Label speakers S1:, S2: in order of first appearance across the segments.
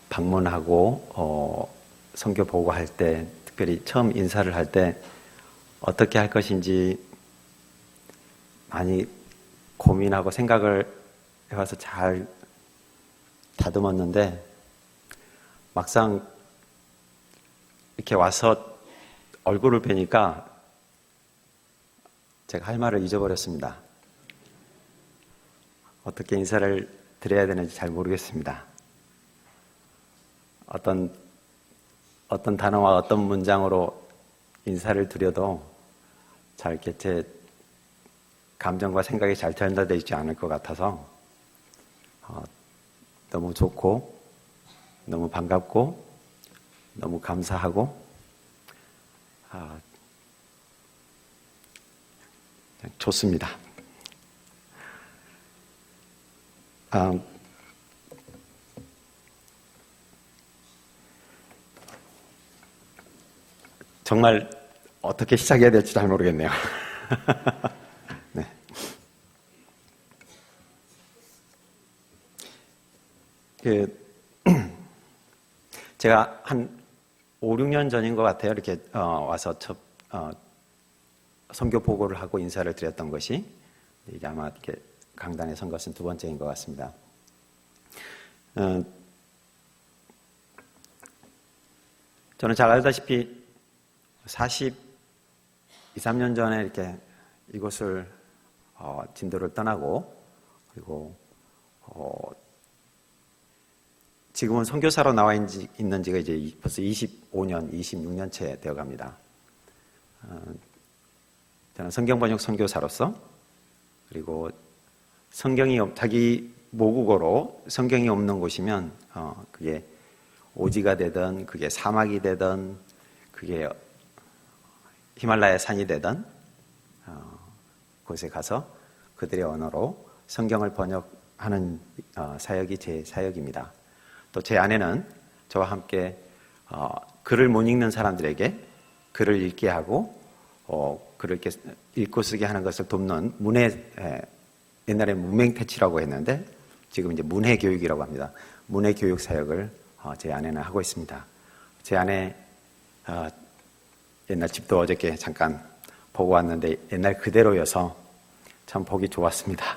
S1: 방문하고 선교 보고할 때, 특별히 처음 인사를 할 때 어떻게 할 것인지 많이 고민하고 생각을 해와서 잘 다듬었는데, 막상 이렇게 와서 얼굴을 뵈니까 제가 할 말을 잊어버렸습니다. 어떻게 인사를 드려야 되는지 잘 모르겠습니다. 어떤 단어와 어떤 문장으로 인사를 드려도 잘 이렇게 제 감정과 생각이 잘 전달되어 있지 않을 것 같아서 너무 좋고 너무 반갑고 너무 감사하고 좋습니다. 정말 어떻게 시작해야 될지 잘 모르겠네요. 네. 제가 한 5, 6년 전인 것 같아요. 이렇게 와서 선교 보고를 하고 인사를 드렸던 것이 이제 아마 이렇게 강단에 선 것은 두 번째인 것 같습니다. 저는 잘 알다시피 42, 3년 전에 이렇게 이곳을 진도를 떠나고 그리고 지금은 선교사로 나와 있는 지가 이제 벌써 25년, 26년째 되어 갑니다. 저는 성경번역 선교사로서 그리고 자기 모국어로 성경이 없는 곳이면 그게 오지가 되든 그게 사막이 되든 그게 히말라야 산이 되든 곳에 가서 그들의 언어로 성경을 번역하는 사역이 제 사역입니다. 또 제 아내는 저와 함께 글을 못 읽는 사람들에게 글을 읽게 하고 글을 이렇게 읽고 쓰게 하는 것을 돕는 옛날에 문맹태치라고 했는데 지금 이제 문해교육이라고 합니다. 문해교육 사역을 제 아내는 하고 있습니다. 제 아내 옛날 집도 어저께 잠깐 보고 왔는데 옛날 그대로여서 참 보기 좋았습니다.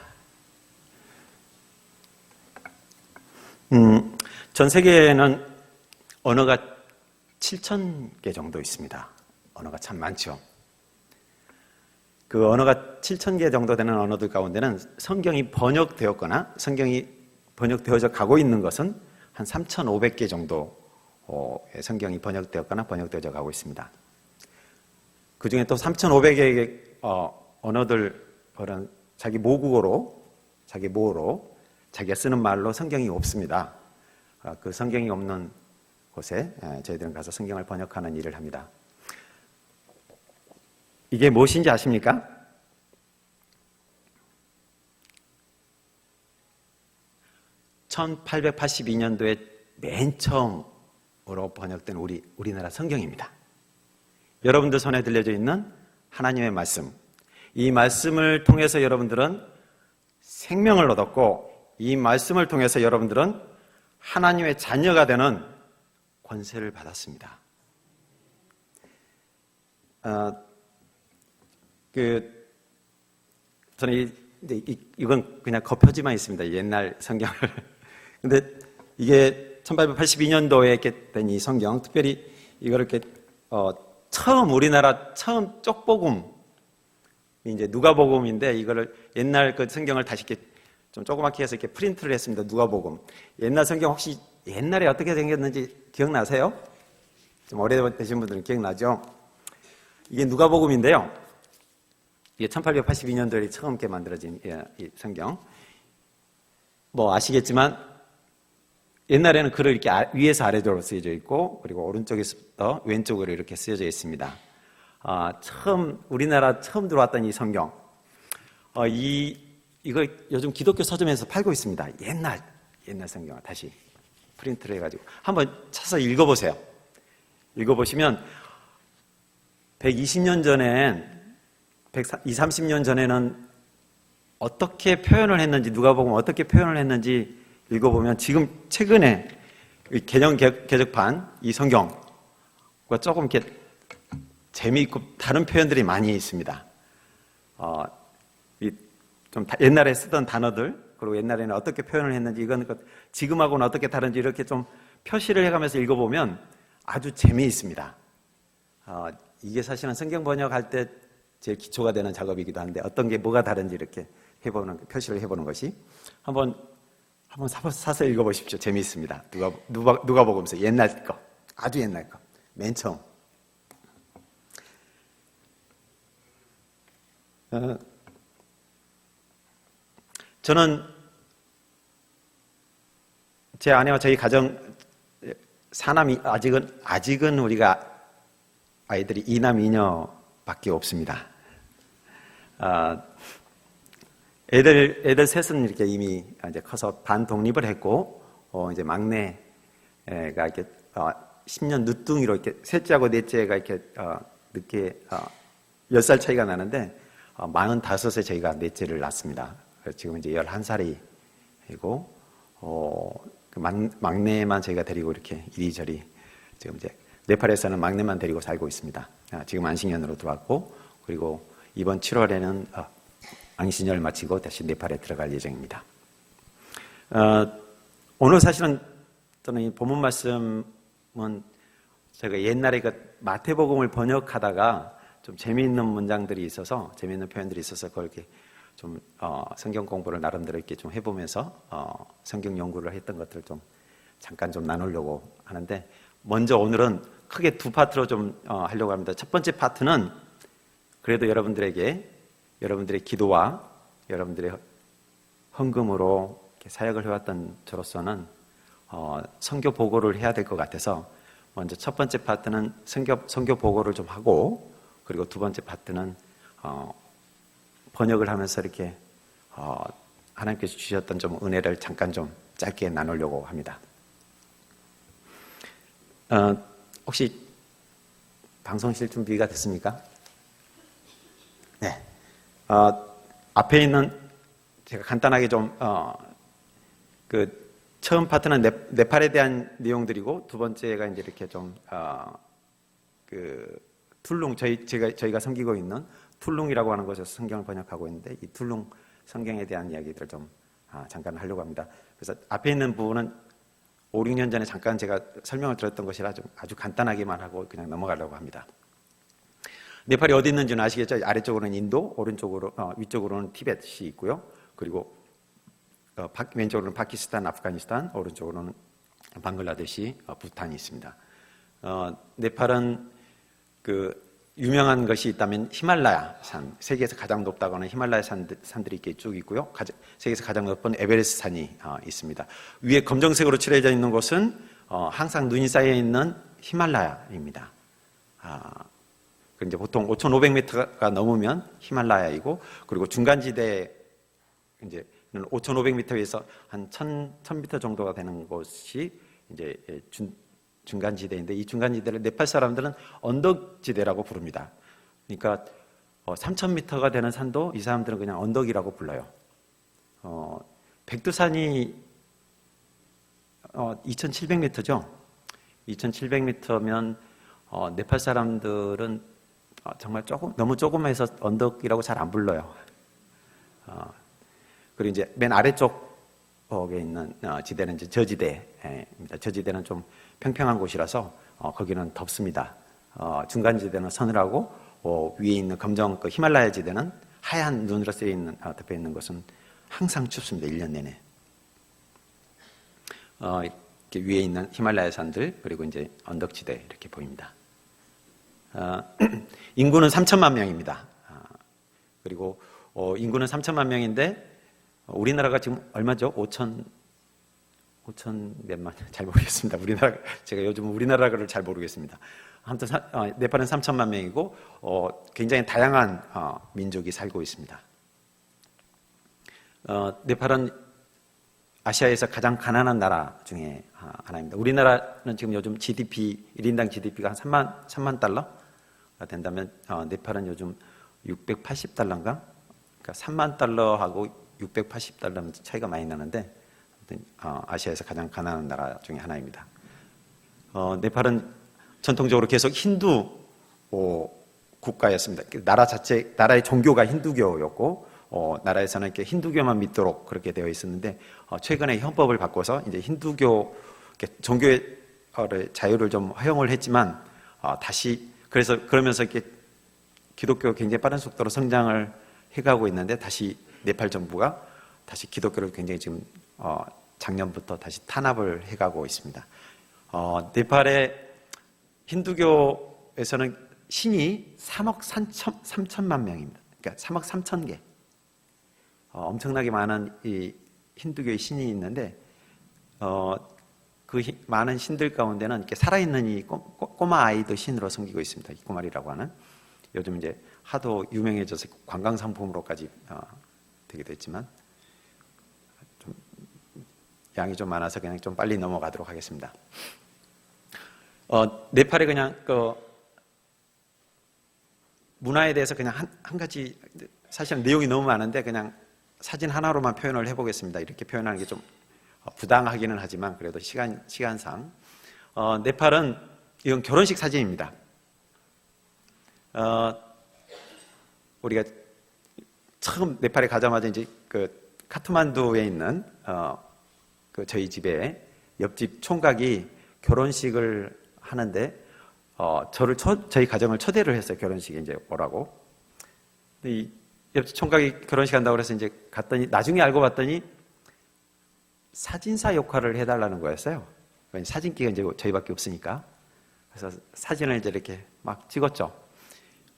S1: 전 세계에는 언어가 7,000개 정도 있습니다. 언어가 참 많죠. 그 언어가 7,000개 정도 되는 언어들 가운데는 성경이 번역되었거나 성경이 번역되어져 가고 있는 것은 한 3,500개 정도의 성경이 번역되었거나 번역되어져 가고 있습니다. 그 중에 또 3,500개의 언어들, 자기 모국어로, 자기 모어로, 자기가 쓰는 말로 성경이 없습니다. 그 성경이 없는 곳에 저희들은 가서 성경을 번역하는 일을 합니다. 이게 무엇인지 아십니까? (1882년도에) 맨 처음으로 번역된 우리나라 성경입니다. 여러분들 손에 들려져 있는 하나님의 말씀, 이 말씀을 통해서 여러분들은 생명을 얻었고 이 말씀을 통해서 여러분들은 하나님의 자녀가 되는 권세를 받았습니다. 저는 이건 그냥 겉표지만 있습니다. 옛날 성경을. 근데 이게 1882년도에 이렇게 된 이 성경, 특별히 이거를 이렇게 우리나라 처음 쪽복음, 이제 누가복음인데 이거를 옛날 그 성경을 다시 이렇게 좀 조그맣게 해서 이렇게 프린트를 했습니다. 누가복음. 옛날 성경 혹시 옛날에 어떻게 생겼는지 기억나세요? 좀 오래되신 분들은 기억나죠? 이게 누가복음인데요. 이게 1882년도에 처음 이렇게 만들어진 이 성경. 뭐 아시겠지만 옛날에는 글을 이렇게 위에서 아래로 쓰여져 있고 그리고 오른쪽에서부터 왼쪽으로 이렇게 쓰여져 있습니다. 우리나라 처음 들어왔던 이 성경. 이거 요즘 기독교 서점에서 팔고 있습니다. 옛날 성경을 다시 프린트를 해가지고 한번 찾아서 읽어보세요. 읽어보시면 120년 전엔 120, 30년 전에는 어떻게 표현을 했는지 누가복음 어떻게 표현을 했는지 읽어보면 지금 최근에 이 개정 개정판 이 성경과 조금 이렇게 재미있고 다른 표현들이 많이 있습니다. 좀 옛날에 쓰던 단어들, 그리고 옛날에는 어떻게 표현을 했는지, 이건 지금하고는 어떻게 다른지 이렇게 좀 표시를 해가면서 읽어보면 아주 재미있습니다. 이게 사실은 성경 번역할 때 제일 기초가 되는 작업이기도 한데, 어떤 게 뭐가 다른지 이렇게 표시를 해보는 것이 한번 사서 읽어보십시오. 재미있습니다. 누가 보면서 옛날 거, 아주 옛날 거, 맨 처음. 저는 제 아내와 저희 가정 사남이 아직은 우리가 아이들이 이남 이녀밖에 없습니다. 애들 셋은 이렇게 이미 이제 커서 반독립을 했고, 이제 막내가 이렇게 10년 늦둥이로 이렇게 셋째하고 넷째가 이렇게 늦게 10살 차이가 나는데 45세 저희가 넷째를 낳았습니다. 지금 이제 11살이고 막내만 저희가 데리고 이렇게 이리저리 지금 이제 네팔에서는 막내만 데리고 살고 있습니다. 지금 안식년으로 들어왔고, 그리고 이번 7월에는 안식년을 마치고 다시 네팔에 들어갈 예정입니다. 오늘 사실은 저는 이 본문 말씀은 제가 옛날에 그 마태복음을 번역하다가 좀 재미있는 문장들이 있어서, 재미있는 표현들이 있어서 그걸 이렇게 좀 성경 공부를 나름대로 이렇게 좀 해보면서 성경 연구를 했던 것들을 좀 잠깐 좀 나누려고 하는데, 먼저 오늘은 크게 두 파트로 좀 하려고 합니다. 첫 번째 파트는 그래도 여러분들의 기도와 여러분들의 헌금으로 이렇게 사역을 해왔던 저로서는 선교 보고를 해야 될 것 같아서, 먼저 첫 번째 파트는 선교 보고를 좀 하고, 그리고 두 번째 파트는 번역을 하면서 이렇게 하나님께서 주셨던 좀 은혜를 잠깐 좀 짧게 나누려고 합니다. 혹시 방송실 준비가 됐습니까? 네. 앞에 있는 제가 간단하게 좀 처음 파트는 네팔에 대한 내용들이고, 두 번째가 이제 이렇게 좀 툴룽, 저희가 섬기고 있는 툴룽이라고 하는 곳에서 성경을 번역하고 있는데, 이 툴룽 성경에 대한 이야기들을 좀 잠깐 하려고 합니다. 그래서 앞에 있는 부분은 5, 6년 전에 잠깐 제가 설명을 드렸던 것이라 좀 아주 간단하게만 하고 그냥 넘어가려고 합니다. 네팔이 어디 있는지는 아시겠죠? 아래쪽으로는 인도, 위쪽으로는 티벳이 있고요. 그리고 왼쪽으로는 파키스탄, 아프가니스탄, 오른쪽으로는 방글라데시, 부탄이 있습니다. 네팔은 유명한 것이 있다면 히말라야 산, 세계에서 가장 높다고 하는 히말라야 산들이 이렇게 쭉 있고요. 세계에서 가장 높은 에베레스트 산이 있습니다. 위에 검정색으로 칠해져 있는 곳은 항상 눈이 쌓여 있는 히말라야입니다. 이제 보통 5,500m가 넘으면 히말라야이고, 그리고 중간지대 이제 5,500m에서 한 1,000m 정도가 되는 곳이 이제 중간지대인데, 이 중간지대를 네팔 사람들은 언덕지대라고 부릅니다. 그러니까 3,000m가 되는 산도 이 사람들은 그냥 언덕이라고 불러요. 백두산이 2,700m죠. 2,700m면 네팔 사람들은 정말 너무 조그매서 언덕이라고 잘 안 불러요. 그리고 이제 맨 아래쪽에 있는 지대는 이제 저지대입니다. 저지대는 좀 평평한 곳이라서 거기는 덥습니다. 중간지대는 서늘하고, 위에 있는 검정 히말라야 지대는 하얀 눈으로 덮여 있는 것은 항상 춥습니다. 1년 내내. 이렇게 위에 있는 히말라야 산들, 그리고 이제 언덕지대 이렇게 보입니다. 인구는 3천만 명입니다. 그리고 인구는 3천만 명인데 우리나라가 지금 얼마죠? 5천 몇만, 잘 모르겠습니다. 제가 요즘 우리나라를 잘 모르겠습니다. 아무튼 네팔은 3천만 명이고 굉장히 다양한 민족이 살고 있습니다. 네팔은 아시아에서 가장 가난한 나라 중에 하나입니다. 우리나라는 지금 요즘 1인당 GDP가 한 3만 달러가 된다면 네팔은 요즘 680달러인가? 그러니까 3만 달러하고 680달러 차이가 많이 나는데, 아시아에서 가장 가난한 나라 중에 하나입니다. 네팔은 전통적으로 계속 힌두 국가였습니다. 나라의 종교가 힌두교였고, 나라에서는 이렇게 힌두교만 믿도록 그렇게 되어 있었는데, 최근에 헌법을 바꿔서 이제 힌두교 종교의 자유를 좀 허용을 했지만, 그러면서 이렇게 기독교가 굉장히 빠른 속도로 성장을 해가고 있는데, 다시 네팔 정부가 다시 기독교를 굉장히 지금 작년부터 다시 탄압을 해가고 있습니다. 네팔의 힌두교에서는 신이 3억 3천만 명입니다. 그러니까 3억 3천 개. 엄청나게 많은 이 힌두교의 신이 있는데, 그 많은 신들 가운데는 이렇게 살아있는 이 꼬마 아이도 신으로 섬기고 있습니다. 이 꼬마리라고 하는. 요즘 이제 하도 유명해져서 관광 상품으로까지 되기도 했지만, 양이 좀 많아서 그냥 좀 빨리 넘어가도록 하겠습니다. 네팔에 그냥 문화에 대해서 그냥 한 가지, 사실은 내용이 너무 많은데 그냥 사진 하나로만 표현을 해보겠습니다. 이렇게 표현하는 게 좀 부당하기는 하지만 그래도 시간상. 네팔은 이건 결혼식 사진입니다. 우리가 처음 네팔에 가자마자 이제 카트만두에 있는 저희 집에 옆집 총각이 결혼식을 하는데 저희 가정을 초대를 했어요. 결혼식에 이제 오라고. 근데 이 옆집 총각이 결혼식 한다고 그래서 이제 갔더니 나중에 알고 봤더니 사진사 역할을 해달라는 거였어요. 사진기가 이제 저희밖에 없으니까. 그래서 사진을 이제 이렇게 막 찍었죠.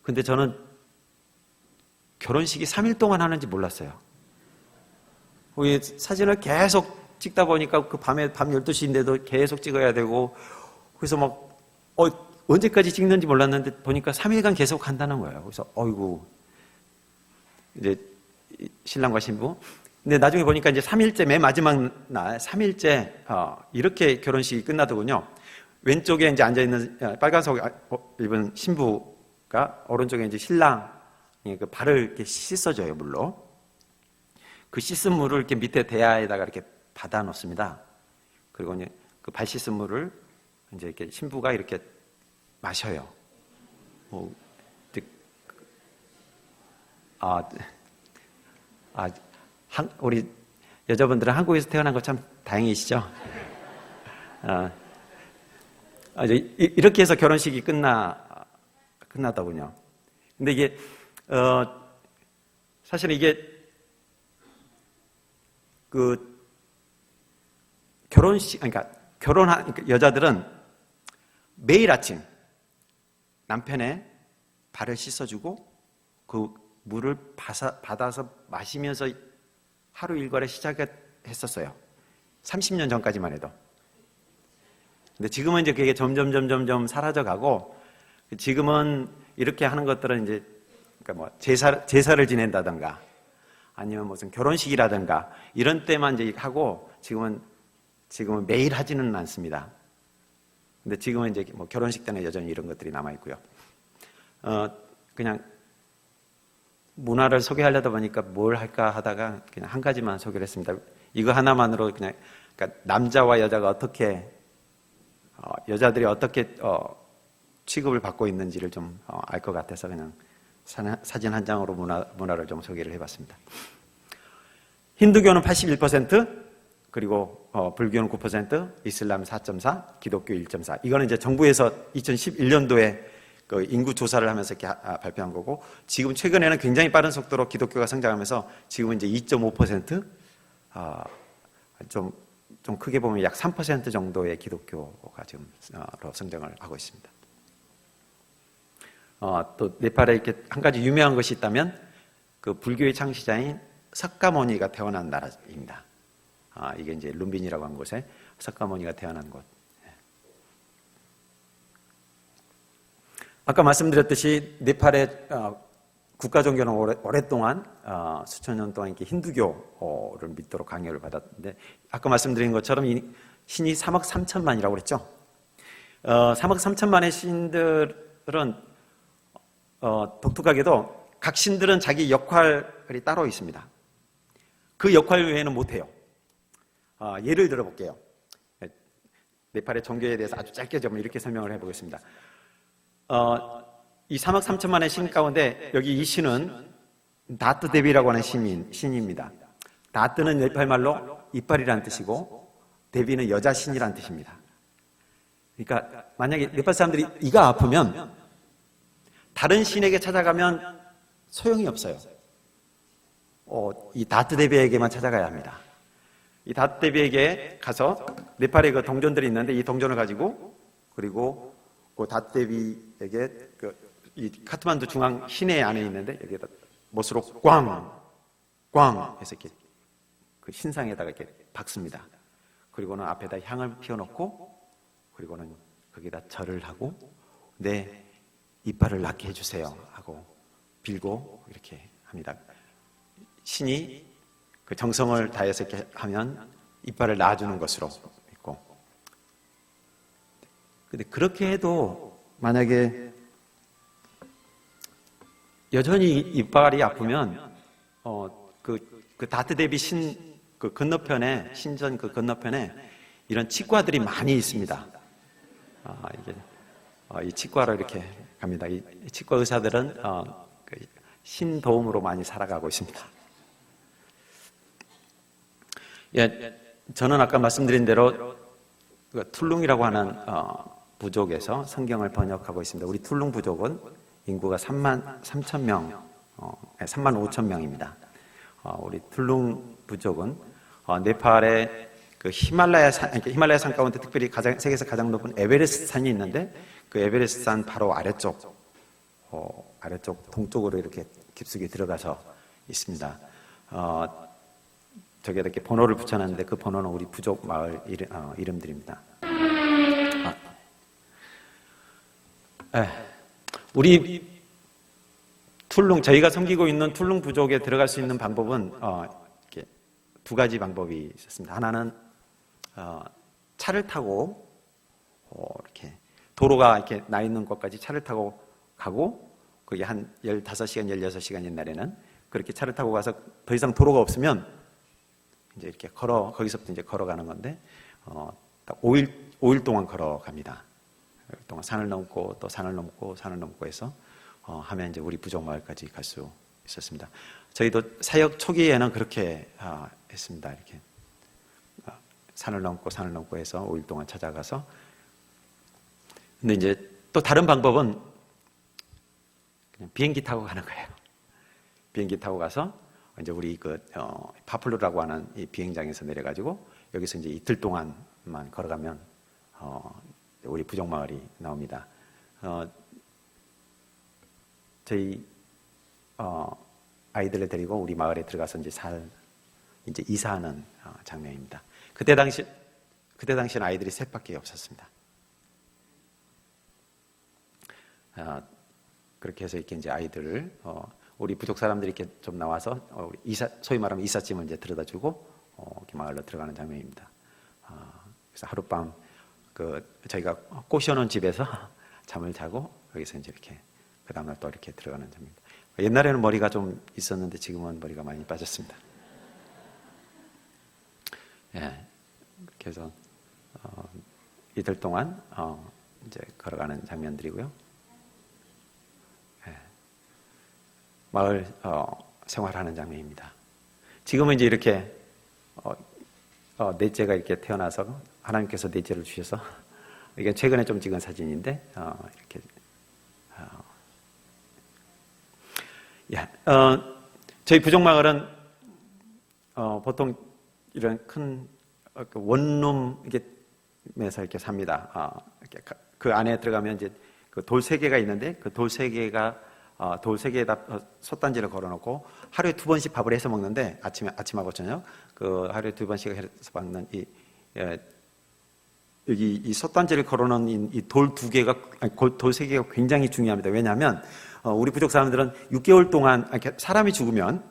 S1: 근데 저는 결혼식이 3일 동안 하는지 몰랐어요. 사진을 계속 찍다 보니까 그 밤 12시인데도 계속 찍어야 되고, 그래서 막, 언제까지 찍는지 몰랐는데 보니까 3일간 계속 한다는 거예요. 그래서, 어이구, 이제 신랑과 신부. 근데 나중에 보니까 이제 3일째, 맨 마지막 날, 3일째, 이렇게 결혼식이 끝나더군요. 왼쪽에 이제 앉아있는 빨간색 입은 신부가 오른쪽에 이제 신랑이 그 발을 이렇게 씻어줘요, 물로. 그 씻은 물을 이렇게 밑에 대야에다가 이렇게 받아 놓습니다. 그리고 이제 그 발 씻은 물을 이제 이렇게 신부가 이렇게 마셔요. 우리 여자분들은 한국에서 태어난 거 참 다행이시죠? 이렇게 해서 결혼식이 끝나더군요. 근데 이게, 사실은 이게, 그러니까 결혼한 여자들은 매일 아침 남편의 발을 씻어주고 그 물을 받아서 마시면서 하루 일과를 시작했었어요. 30년 전까지만 해도. 근데 지금은 이제 그게 점점 사라져가고, 지금은 이렇게 하는 것들은 이제, 그러니까 뭐 제사를 지낸다든가, 아니면 무슨 결혼식이라든가, 이런 때만 이제 하고, 지금은 매일 하지는 않습니다. 근데 지금은 이제 뭐 결혼식 때는 여전히 이런 것들이 남아있고요. 그냥 문화를 소개하려다 보니까 뭘 할까 하다가 그냥 한 가지만 소개를 했습니다. 이거 하나만으로 그러니까 남자와 여자가 어떻게, 여자들이 어떻게 취급을 받고 있는지를 좀 알 것 같아서 그냥 사진 한 장으로 문화를 좀 소개를 해봤습니다. 힌두교는 81%, 그리고 불교는 9%, 이슬람 4.4, 기독교 1.4. 이거는 이제 정부에서 2011년도에 그 인구 조사를 하면서 이렇게 발표한 거고, 지금 최근에는 굉장히 빠른 속도로 기독교가 성장하면서 지금은 이제 2.5%, 좀 크게 보면 약 3% 정도의 기독교가 지금 성장을 하고 있습니다. 또 네팔에 이렇게 한 가지 유명한 것이 있다면 그 불교의 창시자인 석가모니가 태어난 나라입니다. 이게 이제 룸빈이라고 한 곳에 석가모니가 태어난 곳. 아까 말씀드렸듯이 네팔의 국가 종교는 오랫동안 수천 년 동안 이렇게 힌두교를 믿도록 강요를 받았는데, 아까 말씀드린 것처럼 이 신이 3억 3천만이라고 그랬죠. 3억 3천만의 신들은 독특하게도 각 신들은 자기 역할이 따로 있습니다. 그 역할 외에는 못해요. 예를 들어볼게요. 네팔의 종교에 대해서 아주 짧게 좀 이렇게 설명을 해보겠습니다. 이 3억 3천만의 신 가운데 여기 이 신은 다트 데비라고 하는 신입니다. 다트는 네팔 말로 이빨이라는 뜻이고 데비는 여자 신이라는 뜻입니다. 그러니까 만약에 네팔 사람들이 이가 아프면 다른 신에게 찾아가면 소용이 없어요. 이 다트 데비에게만 찾아가야 합니다. 이 다트 데비에게 가서 네팔에 그 동전들이 있는데 이 동전을 가지고 그리고 그 다트 데비에게 이 카트만두 중앙 시내 안에 있는데 여기에다 못으로 꽝 해서 이렇게 그 신상에다가 이렇게 박습니다. 그리고는 앞에다 향을 피워놓고 그리고는 거기다 절을 하고 내 이빨을 낫게 해주세요 하고 빌고 이렇게 합니다. 신이 그 정성을 다해서 이렇게 하면 이빨을 놔주는 것으로 믿고. 근데 그렇게 해도 만약에 여전히 이빨이 아프면 그 다트 데비 신 그 건너편에 신전 그 건너편에 이런 치과들이 많이 있습니다. 이 치과로 이렇게 갑니다. 이 치과 의사들은 신 도움으로 많이 살아가고 있습니다. 예, 저는 아까 말씀드린 대로 툴룽이라고 하는 부족에서 성경을 번역하고 있습니다. 우리 툴룽 부족은 인구가 3만 3천 명, 3만 5천 명입니다. 우리 툴룽 부족은 네팔의 그 히말라야 산 가운데 특별히 세계에서 가장 높은 에베레스트 산이 있는데 그 에베레스트 산 바로 아래쪽 동쪽으로 이렇게 깊숙이 들어가서 있습니다. 저기에 이렇게 번호를 붙여놨는데 그 번호는 우리 부족 마을 이름들입니다. 우리 툴룽, 저희가 섬기고 있는 툴룽 부족에 들어갈 수 있는 방법은 이렇게 두 가지 방법이 있었습니다. 하나는 차를 타고 이렇게 도로가 이렇게 나 있는 곳까지 차를 타고 가고 그게 한 15시간, 16시간 옛날에는 그렇게 차를 타고 가서 더 이상 도로가 없으면 이제 이렇게 거기서부터 이제 걸어가는 건데 딱 5일 동안 걸어갑니다. 5일 동안 산을 넘고 또 산을 넘고 산을 넘고 해서 하면 이제 우리 부족 마을까지 갈 수 있었습니다. 저희도 사역 초기에는 그렇게 했습니다. 이렇게 산을 넘고 해서 5일 동안 찾아가서. 근데 이제 또 다른 방법은 그냥 비행기 타고 가는 거예요. 비행기 타고 가서 이제 우리 파플루라고 하는 이 비행장에서 내려가지고 여기서 이제 이틀 동안만 걸어가면 우리 부족 마을이 나옵니다. 저희 아이들을 데리고 우리 마을에 들어가서 이제 이사하는 장면입니다. 그때 당시는 아이들이 셋밖에 없었습니다. 그렇게 해서 이렇게 이제 아이들을 우리 부족 사람들이 이렇게 좀 나와서 소위 말하면 이삿짐을 이제 들여다주고 이렇게 마을로 들어가는 장면입니다. 그래서 하룻밤 저희가 꼬셔놓은 집에서 잠을 자고 여기서 이제 이렇게 그 다음날 또 이렇게 들어가는 장면입니다. 옛날에는 머리가 좀 있었는데 지금은 머리가 많이 빠졌습니다. 예, 그렇게 해서 이틀 동안 이제 걸어가는 장면들이고요. 예, 마을 생활하는 장면입니다. 지금은 이제 이렇게 넷째가 이렇게 태어나서 하나님께서 넷째를 주셔서 이게 최근에 좀 찍은 사진인데 이렇게 저희 부족 마을은 보통 이런 큰 원룸에서 이렇게 삽니다. 그 안에 들어가면 이제 그 돌 3개가 있는데 그 돌 3개가 돌 3개에다 솥단지를 걸어놓고 하루에 2번씩 밥을 해서 먹는데 아침하고 저녁 하루에 2번씩 해서 먹는 여기 이 솥단지를 걸어놓은 이 돌 2개가 돌 3개가 굉장히 중요합니다. 왜냐하면 우리 부족 사람들은 6개월 동안 사람이 죽으면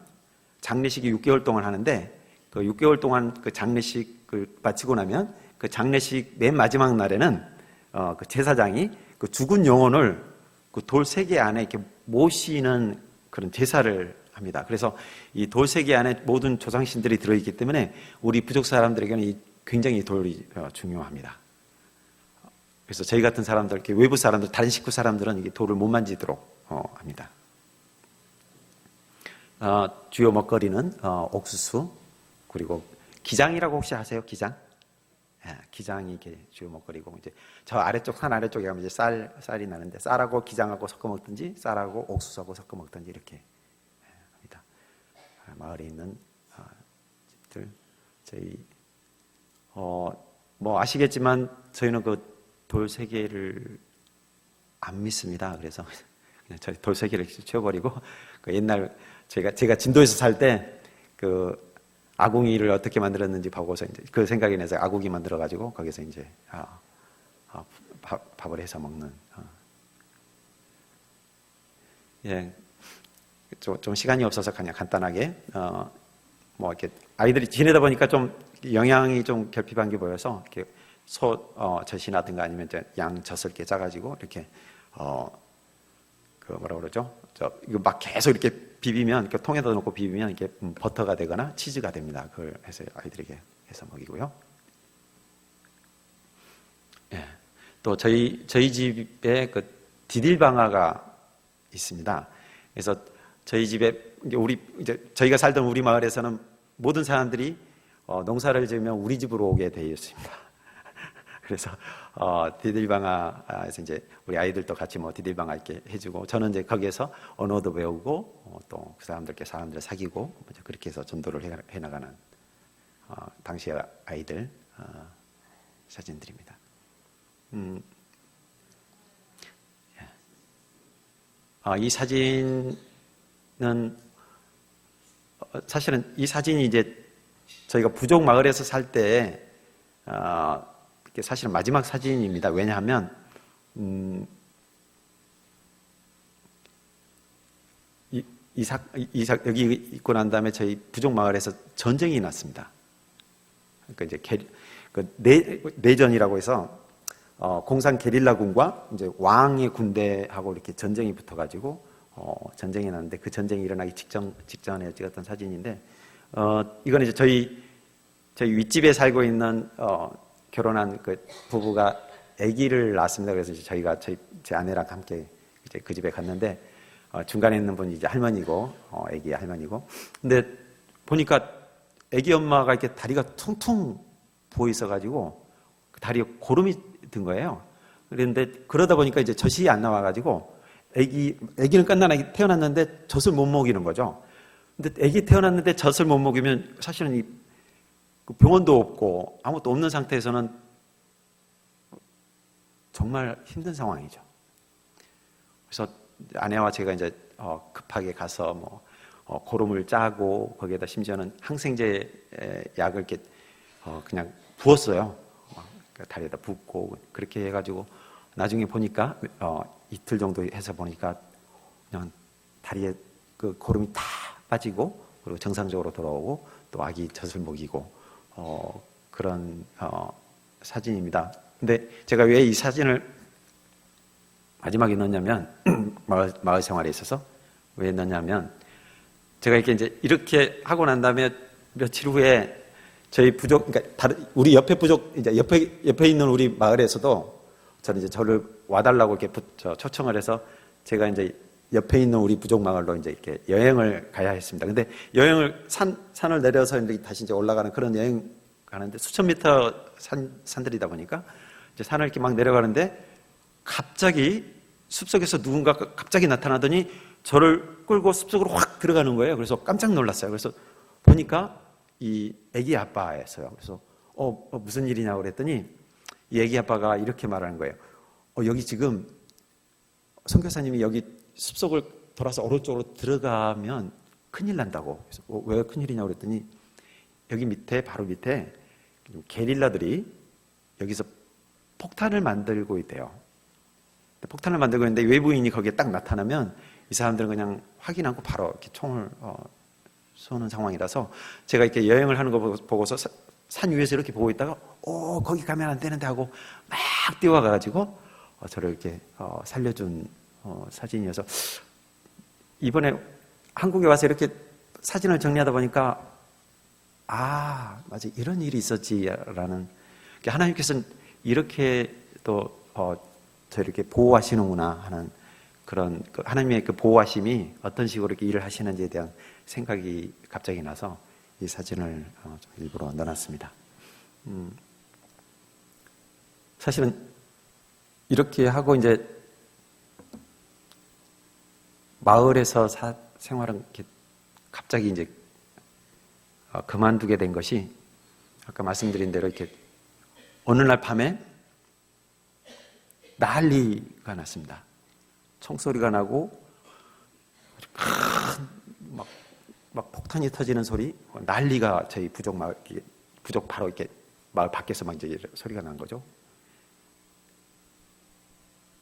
S1: 장례식이 6개월 동안 하는데 그 6개월 동안 그 장례식을 마치고 나면 그 장례식 맨 마지막 날에는 그 제사장이 그 죽은 영혼을 그 돌 3개 안에 이렇게 모시는 그런 제사를 합니다. 그래서 이 돌 3개 안에 모든 조상신들이 들어있기 때문에 우리 부족 사람들에게는 굉장히 돌이 중요합니다. 그래서 저희 같은 사람들, 이렇게 외부 사람들, 다른 식구 사람들은 이게 돌을 못 만지도록 합니다. 주요 먹거리는 옥수수, 그리고 기장이라고 혹시 아세요? 기장? 예, 기장이 이게 주요 먹거리고, 이제 저 아래쪽, 산 아래쪽에 가면 이제 쌀이 나는데, 쌀하고 기장하고 섞어 먹든지, 쌀하고 옥수수하고 섞어 먹든지 이렇게 합니다. 마을에 있는 집들, 저희 뭐 아시겠지만 저희는 그 돌 세 개를 안 믿습니다. 그래서 그냥 저희 돌 세 개를 치워버리고, 그 옛날 제가 진도에서 살 때 그 아궁이를 어떻게 만들었는지 보고서 이제 그 생각이 나서 아궁이 만들어 가지고 거기서 이제 밥을 해서 먹는. 예, 좀 시간이 없어서 그냥 간단하게 뭐 이렇게 아이들이 지내다 보니까 좀 영양이 좀 결핍한 게 보여서 이렇게 젖이라든가 아니면 이제 양 젖을 이렇게 짜가지고 이렇게 그 뭐라 그러죠? 이거 막 계속 이렇게 비비면, 이렇게 통에다 넣고 비비면 이게 버터가 되거나 치즈가 됩니다. 그걸 해서 아이들에게 해서 먹이고요. 예. 또 저희 집에 그 디딜방아가 있습니다. 그래서 저희 집에 이제 저희가 살던 우리 마을에서는 모든 사람들이 농사를 지으면 우리 집으로 오게 되어 있습니다. 그래서 디딜방아에서 이제 우리 아이들도 같이 뭐 디딜방아 이렇게 해주고, 저는 이제 거기에서 언어도 배우고 또 그 사람들을 사귀고 그렇게 해서 전도를 해나가는 당시의 아이들 사진들입니다. 이 사진은 사실은 이 사진이 이제 저희가 부족 마을에서 살 때 사실은 마지막 사진입니다. 왜냐하면 여기 있고 난 다음에 저희 부족 마을에서 전쟁이 났습니다. 그러니까 이제 내전이라고 해서 공산 게릴라군과 이제 왕의 군대하고 이렇게 전쟁이 붙어가지고 전쟁이 났는데, 그 전쟁이 일어나기 직전에 찍었던 사진인데, 이건 이제 저희 윗집에 살고 있는 결혼한 그 부부가 아기를 낳았습니다. 그래서 이제 저희가 제 아내랑 함께 이제 그 집에 갔는데, 중간에 있는 분이 이제 할머니고, 아기 할머니고. 근데 보니까 아기 엄마가 이렇게 다리가 퉁퉁 부어 있어가지고 그 다리에 고름이 든 거예요. 그런데 그러다 보니까 이제 젖이 안 나와가지고 아기는 갓난아기 태어났는데 젖을 못 먹이는 거죠. 근데 아기 태어났는데 젖을 못 먹이면 사실은 병원도 없고 아무것도 없는 상태에서는 정말 힘든 상황이죠. 그래서 아내와 제가 이제 급하게 가서 뭐 고름을 짜고 거기에다 심지어는 항생제 약을 이렇게 그냥 부었어요. 다리에다 붓고 그렇게 해가지고 나중에 보니까 이틀 정도 해서 보니까 그냥 다리에 그 고름이 다 빠지고, 그리고 정상적으로 돌아오고 또 아기 젖을 먹이고 그런 사진입니다. 근데 제가 왜 이 사진을 마지막에 넣냐면 마을 생활에 있어서 왜 넣냐면, 제가 이렇게 하고 난 다음에 며칠 후에 저희 부족, 그러니까 우리 옆에 부족, 이제 옆에 있는 우리 마을에서도 저는 이제 저를 와달라고 이렇게 초청을 해서 제가 이제 옆에 있는 우리 부족 마을로 이제 이렇게 여행을 가야 했습니다. 근데 여행을 산을 내려서 이제 다시 이제 올라가는 그런 여행 가는데 수천 미터 산들이다 보니까 이제 산을 이렇게 막 내려가는데 갑자기 숲속에서 누군가 갑자기 나타나더니 저를 끌고 숲속으로 확 들어가는 거예요. 그래서 깜짝 놀랐어요. 그래서 보니까 이 아기 아빠였어요. 그래서 무슨 일이냐고 그랬더니 이 아기 아빠가 이렇게 말하는 거예요. 여기 지금 선교사님이 여기 숲속을 돌아서 오른쪽으로 들어가면 큰일 난다고. 그래서 왜 큰일이냐고 그랬더니 여기 밑에, 바로 밑에 게릴라들이 여기서 폭탄을 만들고 있대요. 폭탄을 만들고 있는데 외부인이 거기에 딱 나타나면 이 사람들은 그냥 확인하고 바로 이렇게 총을 쏘는 상황이라서, 제가 이렇게 여행을 하는 거 보고서 산 위에서 이렇게 보고 있다가 거기 가면 안 되는데 하고 막 뛰어가가지고 저를 이렇게 살려준 사진이어서, 이번에 한국에 와서 이렇게 사진을 정리하다 보니까 맞아, 이런 일이 있었지라는, 하나님께서는 이렇게 또 저를 이렇게 보호하시는구나 하는 그런 하나님의 그 보호하심이 어떤 식으로 이렇게 일을 하시는지에 대한 생각이 갑자기 나서 이 사진을 좀 일부러 넣어놨습니다. 사실은 이렇게 하고 이제 마을에서 생활은 이렇게 갑자기 이제 그만두게 된 것이 아까 말씀드린 대로 이렇게 어느 날 밤에 난리가 났습니다. 총소리가 나고 막 폭탄이 터지는 소리, 난리가 저희 부족 바로 이렇게 마을 밖에서 막 이제 소리가 난 거죠.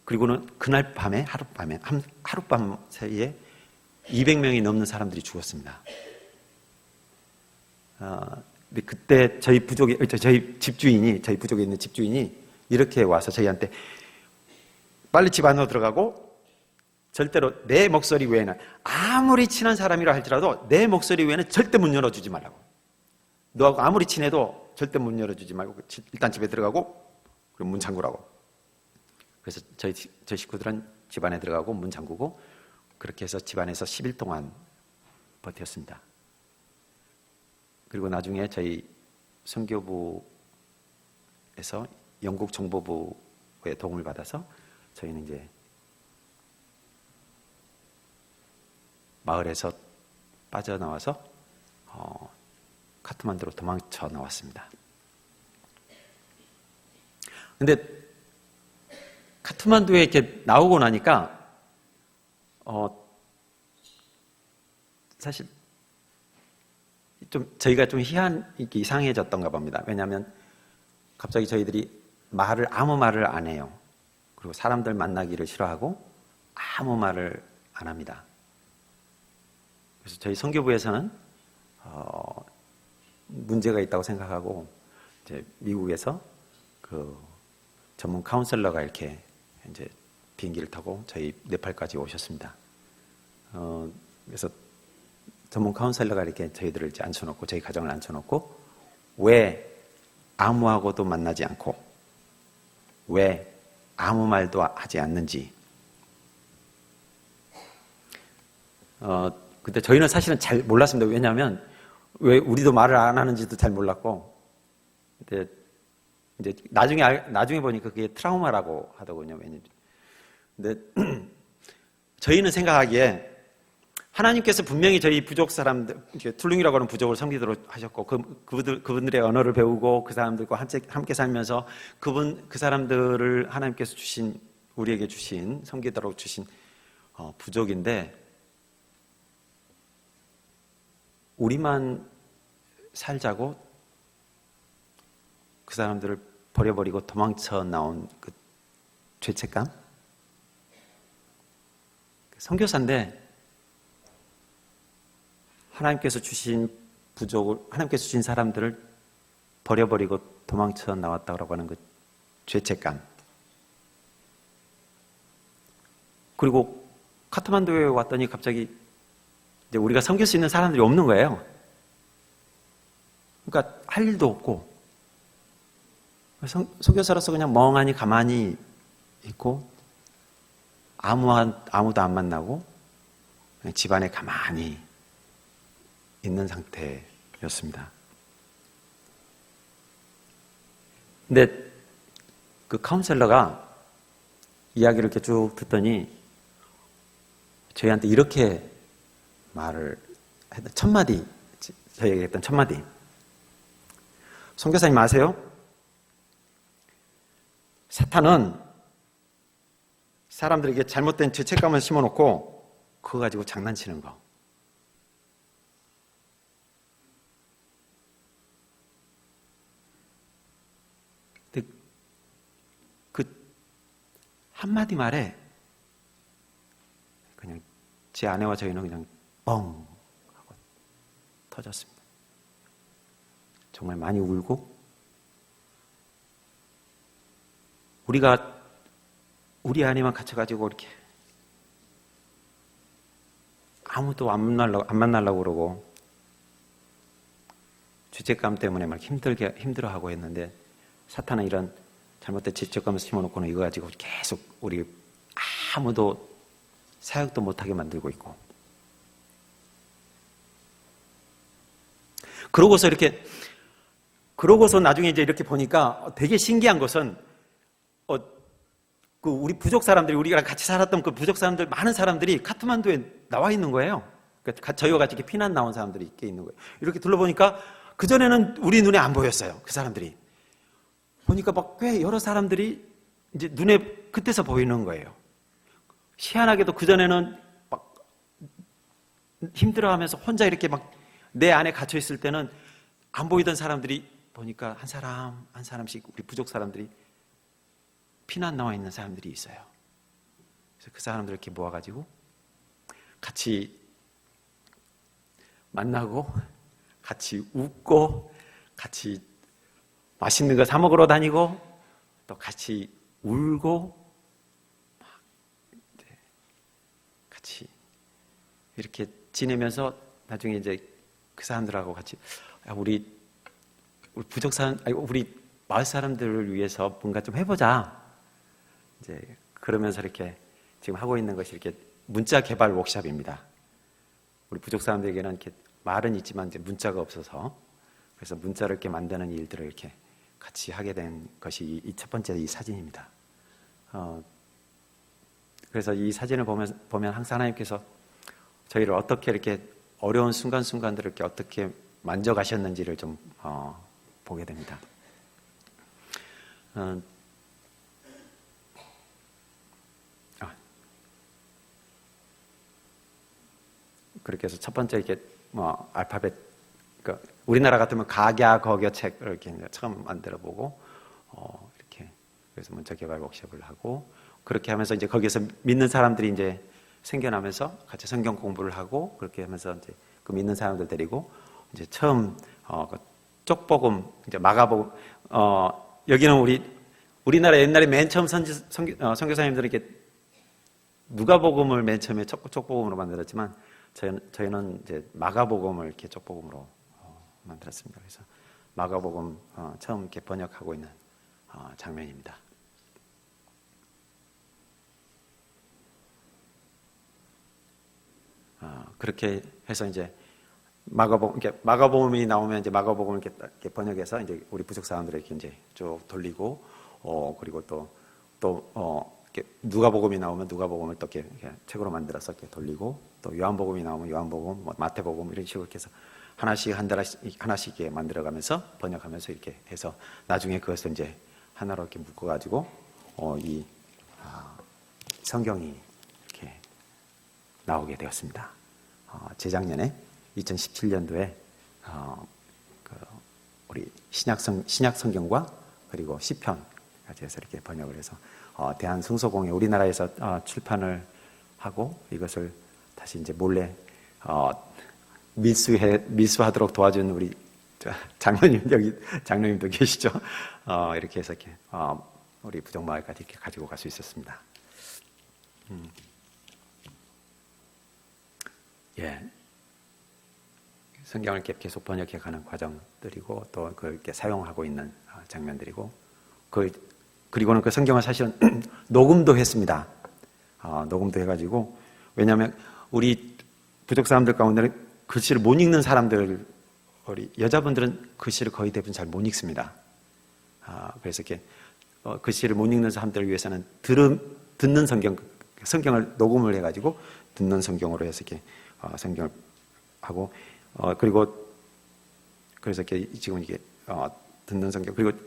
S1: 그리고는 그날 밤에 하룻밤 사이에 200명이 넘는 사람들이 죽었습니다. 근데 그때 저희 부족에 있는 집주인이 이렇게 와서 저희한테 빨리 집 안으로 들어가고 절대로 내 목소리 외에는 아무리 친한 사람이라 할지라도 내 목소리 외에는 절대 문 열어주지 말라고. 너하고 아무리 친해도 절대 문 열어주지 말고 일단 집에 들어가고 그리고 문 잠그라고. 그래서 저희 식구들은 집 안에 들어가고 문 잠그고 그렇게 해서 집 안에서 10일 동안 버텼습니다. 그리고 나중에 저희 선교부에서 영국 정보부의 도움을 받아서 저희는 이제 마을에서 빠져나와서 카트만두로 도망쳐 나왔습니다. 근데 카트만두에 이렇게 나오고 나니까 사실 좀 저희가 좀 이상해졌던가 봅니다. 왜냐하면 갑자기 저희들이 아무 말을 안 해요. 그리고 사람들 만나기를 싫어하고 아무 말을 안 합니다. 그래서 저희 선교부에서는 문제가 있다고 생각하고 이제 미국에서 그 전문 카운셀러가 이렇게 이제 비행기를 타고 저희 네팔까지 오셨습니다. 그래서 전문 카운셀러가 이렇게 저희들을 이제 앉혀놓고 저희 가정을 앉혀놓고 왜 아무하고도 만나지 않고 왜 아무 말도 하지 않는지. 근데 저희는 사실은 잘 몰랐습니다. 왜냐하면 왜 우리도 말을 안 하는지도 잘 몰랐고, 근데 이제 나중에 보니까 그게 트라우마라고 하더군요. 근데 저희는 생각하기에 하나님께서 분명히 저희 부족 사람들, 툴룽이라고 하는 부족을 섬기도록 하셨고, 그분들의 언어를 배우고 그 사람들과 함께 살면서 그 사람들을 하나님께서 우리에게 섬기도록 주신 부족인데, 우리만 살자고 그 사람들을 버려버리고 도망쳐 나온 그 죄책감? 선교사인데 하나님께서 주신 사람들을 버려버리고 도망쳐 나왔다고 하는 그 죄책감. 그리고 카트만두에 왔더니 갑자기 이제 우리가 섬길 수 있는 사람들이 없는 거예요. 그러니까 할 일도 없고 선교사로서 그냥 멍하니 가만히 있고 아무도 안 만나고 그냥 집안에 가만히 있는 상태였습니다. 근데 그 카운셀러가 이야기를 이렇게 쭉 듣더니 저희한테 이렇게 말을 했던 저희에게 했던 첫 마디. 선교사님 아세요? 사탄은 사람들에게 잘못된 죄책감을 심어놓고 그거 가지고 장난치는 거. 근데 그 한마디 말에 그냥 제 아내와 저희는 그냥 뻥 하고 터졌습니다. 정말 많이 울고 우리 아내만 갇혀가지고 이렇게 아무도 안 만나려고 그러고 죄책감 때문에 막 힘들어하고 했는데 사탄은 이런 잘못된 지적감을 심어놓고는 이거 가지고 계속 우리 아무도 사역도 못하게 만들고 있고. 그러고서 나중에 이제 이렇게 보니까 되게 신기한 것은, 그 우리 부족 사람들이, 우리가 같이 살았던 그 부족 사람들, 많은 사람들이 카트만두에 나와 있는 거예요. 그러니까 저희와 같이 이렇게 피난 나온 사람들이 있게 있는 거예요. 이렇게 둘러보니까 그전에는 우리 눈에 안 보였어요. 그 사람들이. 보니까 막 꽤 여러 사람들이 이제 눈에 그때서 보이는 거예요. 희한하게도 그전에는 막 힘들어하면서 혼자 이렇게 막 내 안에 갇혀 있을 때는 안 보이던 사람들이 보니까 한 사람 한 사람씩 우리 부족 사람들이 피난 나와 있는 사람들이 있어요. 그래서 그 사람들 이렇게 모아가지고 같이 만나고 같이 웃고 같이 맛있는 거 사 먹으러 다니고 또 같이 울고 같이 이렇게 지내면서 나중에 이제 그 사람들하고 같이 우리 부족 사람, 우리 마을 사람들을 위해서 뭔가 좀 해보자. 이제 그러면서 이렇게 지금 하고 있는 것이 이렇게 문자 개발 워크숍입니다. 우리 부족 사람들에게는 이렇게 말은 있지만 이제 문자가 없어서 그래서 문자를 이렇게 만드는 일들을 이렇게 같이 하게 된 것이 이 첫 번째 이 사진입니다. 그래서 이 사진을 보면 항상 하나님께서 저희를 어떻게 이렇게 어려운 순간순간들을 이렇게 어떻게 만져가셨는지를 좀 보게 됩니다. 그렇게 해서 첫 번째 이렇게 알파벳, 그러니까 우리나라 같으면 각야 거겨 책을 이렇게 처음 만들어 보고 이렇게 그래서 문자 개발 워크숍을 하고 그렇게 하면서 이제 거기서 믿는 사람들이 이제 생겨나면서 같이 성경 공부를 하고 그렇게 하면서 이제 그 믿는 사람들 데리고 이제 처음 그 쪽복음 이제 마가복음 여기는 우리나라 옛날에 맨 처음 선교사님들은 이렇게 누가복음을 맨 처음에 쪽복음으로 만들었지만 저희는 이제 마가복음을 이렇게 쪽복음으로 만들었습니다. 그래서 마가복음 처음 이렇게 번역하고 있는 장면입니다. 그렇게 해서 이제 마가복음이 나오면 이제 마가복음을 이렇게 번역해서 이제 우리 부족 사람들을 이렇게 이제 쭉 돌리고 그리고 또 이렇게 누가복음이 나오면 누가복음을 또 이렇게 책으로 만들어서 이렇게 돌리고 또 요한복음이 나오면 요한복음, 마태복음 이런 식으로 이렇게 해서 하나씩 이렇게 만들어가면서 번역하면서 이렇게 해서 나중에 그것을 이제 하나로 이렇게 묶어가지고 이 성경이 이렇게 나오게 되었습니다. 재작년에 2017년도에 우리 신약 성경과 그리고 시편 같이 해서 이렇게 번역을 해서 대한승소공회 우리나라에서 출판을 하고 이것을 다시 이제 몰래 밀수하도록 도와준 우리 장로님도 계시죠. 이렇게 해서 이렇게 우리 부족마을까지 이렇게 가지고 갈 수 있었습니다. 예. 성경을 이렇게 계속 번역해가는 과정들이고 또 그걸 이렇게 사용하고 있는 장면들이고 그리고는 그 성경을 사실은 녹음도 했습니다. 녹음도 해가지고 왜냐하면 우리 부족 사람들 가운데는 글씨를 못 읽는 사람들 우리 여자분들은 글씨를 거의 대부분 잘 못 읽습니다. 그래서 이렇게 글씨를 못 읽는 사람들을 위해서는 듣는 성경을 녹음을 해가지고 듣는 성경으로 해서 이렇게 성경을 하고 그리고 그래서 이렇게 지금 이게 듣는 성경 그리고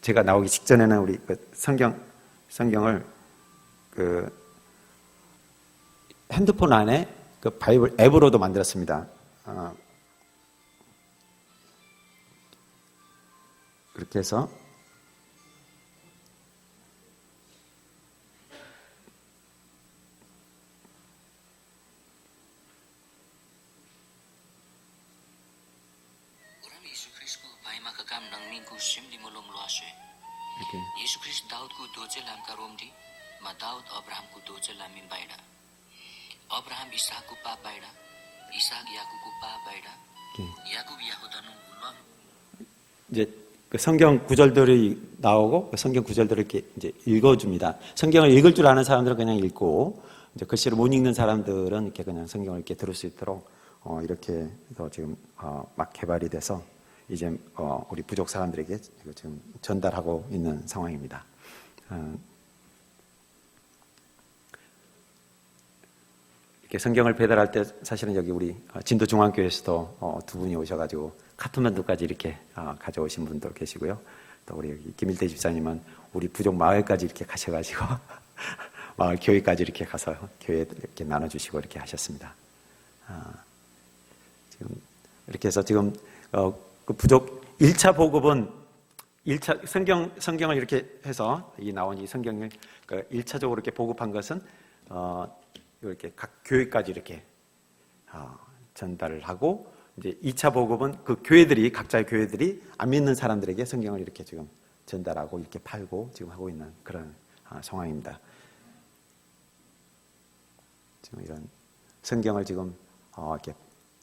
S1: 제가 나오기 직전에는 우리 그 성경을 그 핸드폰 안에 그 바이블 앱으로도 만들었습니다. 그렇게 해서
S2: यीशु ख्रिस्ट दाऊद को दो लाम का रोम दी मा दाऊद अब्राहम को दो लाम में बायड़ा अब्राहम इसहाक को पा बायड़ा इसहाक याकूब को पा बायड़ा याकूब यहूदा नु गुलाम
S1: 이제 그 성경 구절들이 나오고 그 성경 구절들을 이렇게 이제 읽어줍니다. 성경을 읽을 줄 아는 사람들은 그냥 읽고 이제 글씨를 못 읽는 사람들은 이렇게 그냥 성경을 이렇게 들을 수 있도록 이렇게 해서 지금 막 개발이 돼서 이제 우리 부족 사람들에게 지금 전달하고 있는 상황입니다. 이렇게 성경을 배달할 때 사실은 여기 우리 진도중앙교회에서도 두 분이 오셔가지고 카트만두까지 이렇게 가져오신 분도 계시고요. 또 우리 여기 김일태 집사님은 우리 부족 마을까지 이렇게 가셔가지고 마을 교회까지 이렇게 가서 교회 이렇게 나눠주시고 이렇게 하셨습니다. 지금 이렇게 해서 지금 그 부족 1차 보급은 1차 성경을 이렇게 해서 이 나온 이 성경을 1차적으로 이렇게 보급한 것은 이렇게 각 교회까지 이렇게 전달을 하고 이제 2차 보급은 그 교회들이 각자의 교회들이 안 믿는 사람들에게 성경을 이렇게 지금 전달하고 이렇게 팔고 지금 하고 있는 그런 상황입니다. 지금 이런 성경을 지금 이렇게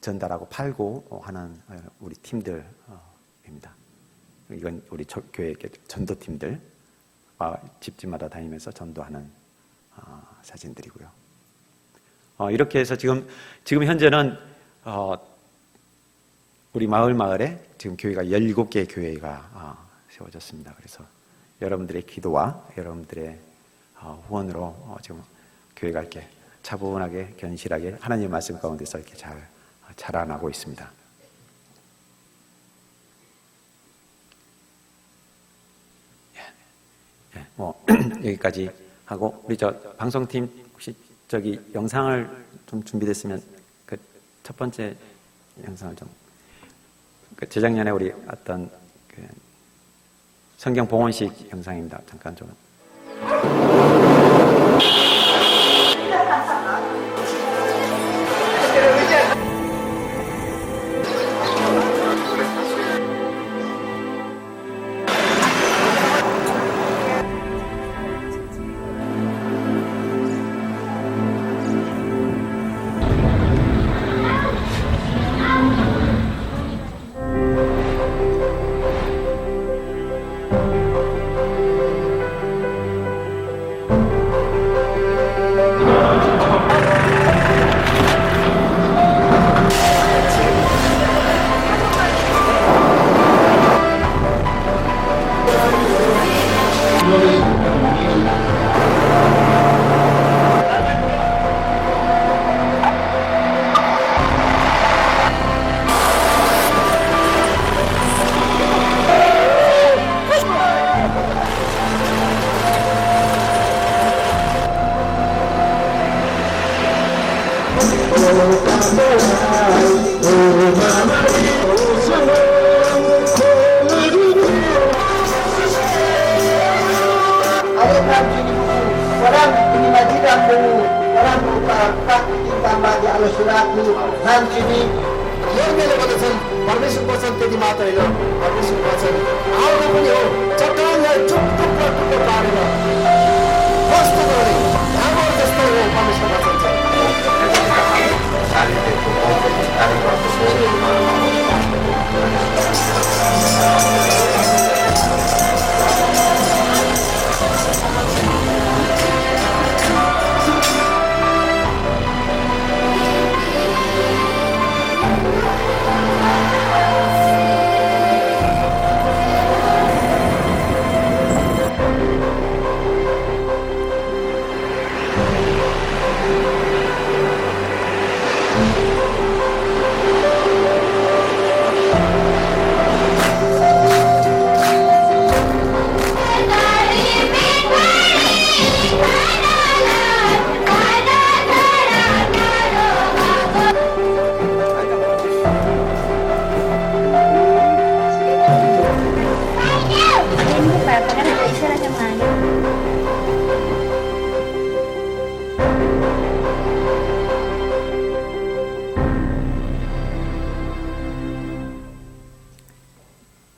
S1: 전달하고 팔고 하는 우리 팀들입니다. 이건 우리 교회 전도팀들 집집마다 다니면서 전도하는 사진들이고요. 이렇게 해서 지금 현재는 우리 마을에 지금 교회가 17개의 교회가 세워졌습니다. 그래서 여러분들의 기도와 여러분들의 후원으로 지금 교회가 이렇게 차분하게 견실하게 하나님의 말씀 가운데서 이렇게 잘 자라나고 있습니다. 여기까지 하고 우리 방송팀 혹시 저기 영상을 좀 준비됐으면 그 첫 번째 영상을 좀 재작년에 우리 어떤 그 성경 봉헌식 영상입니다. 잠깐 좀.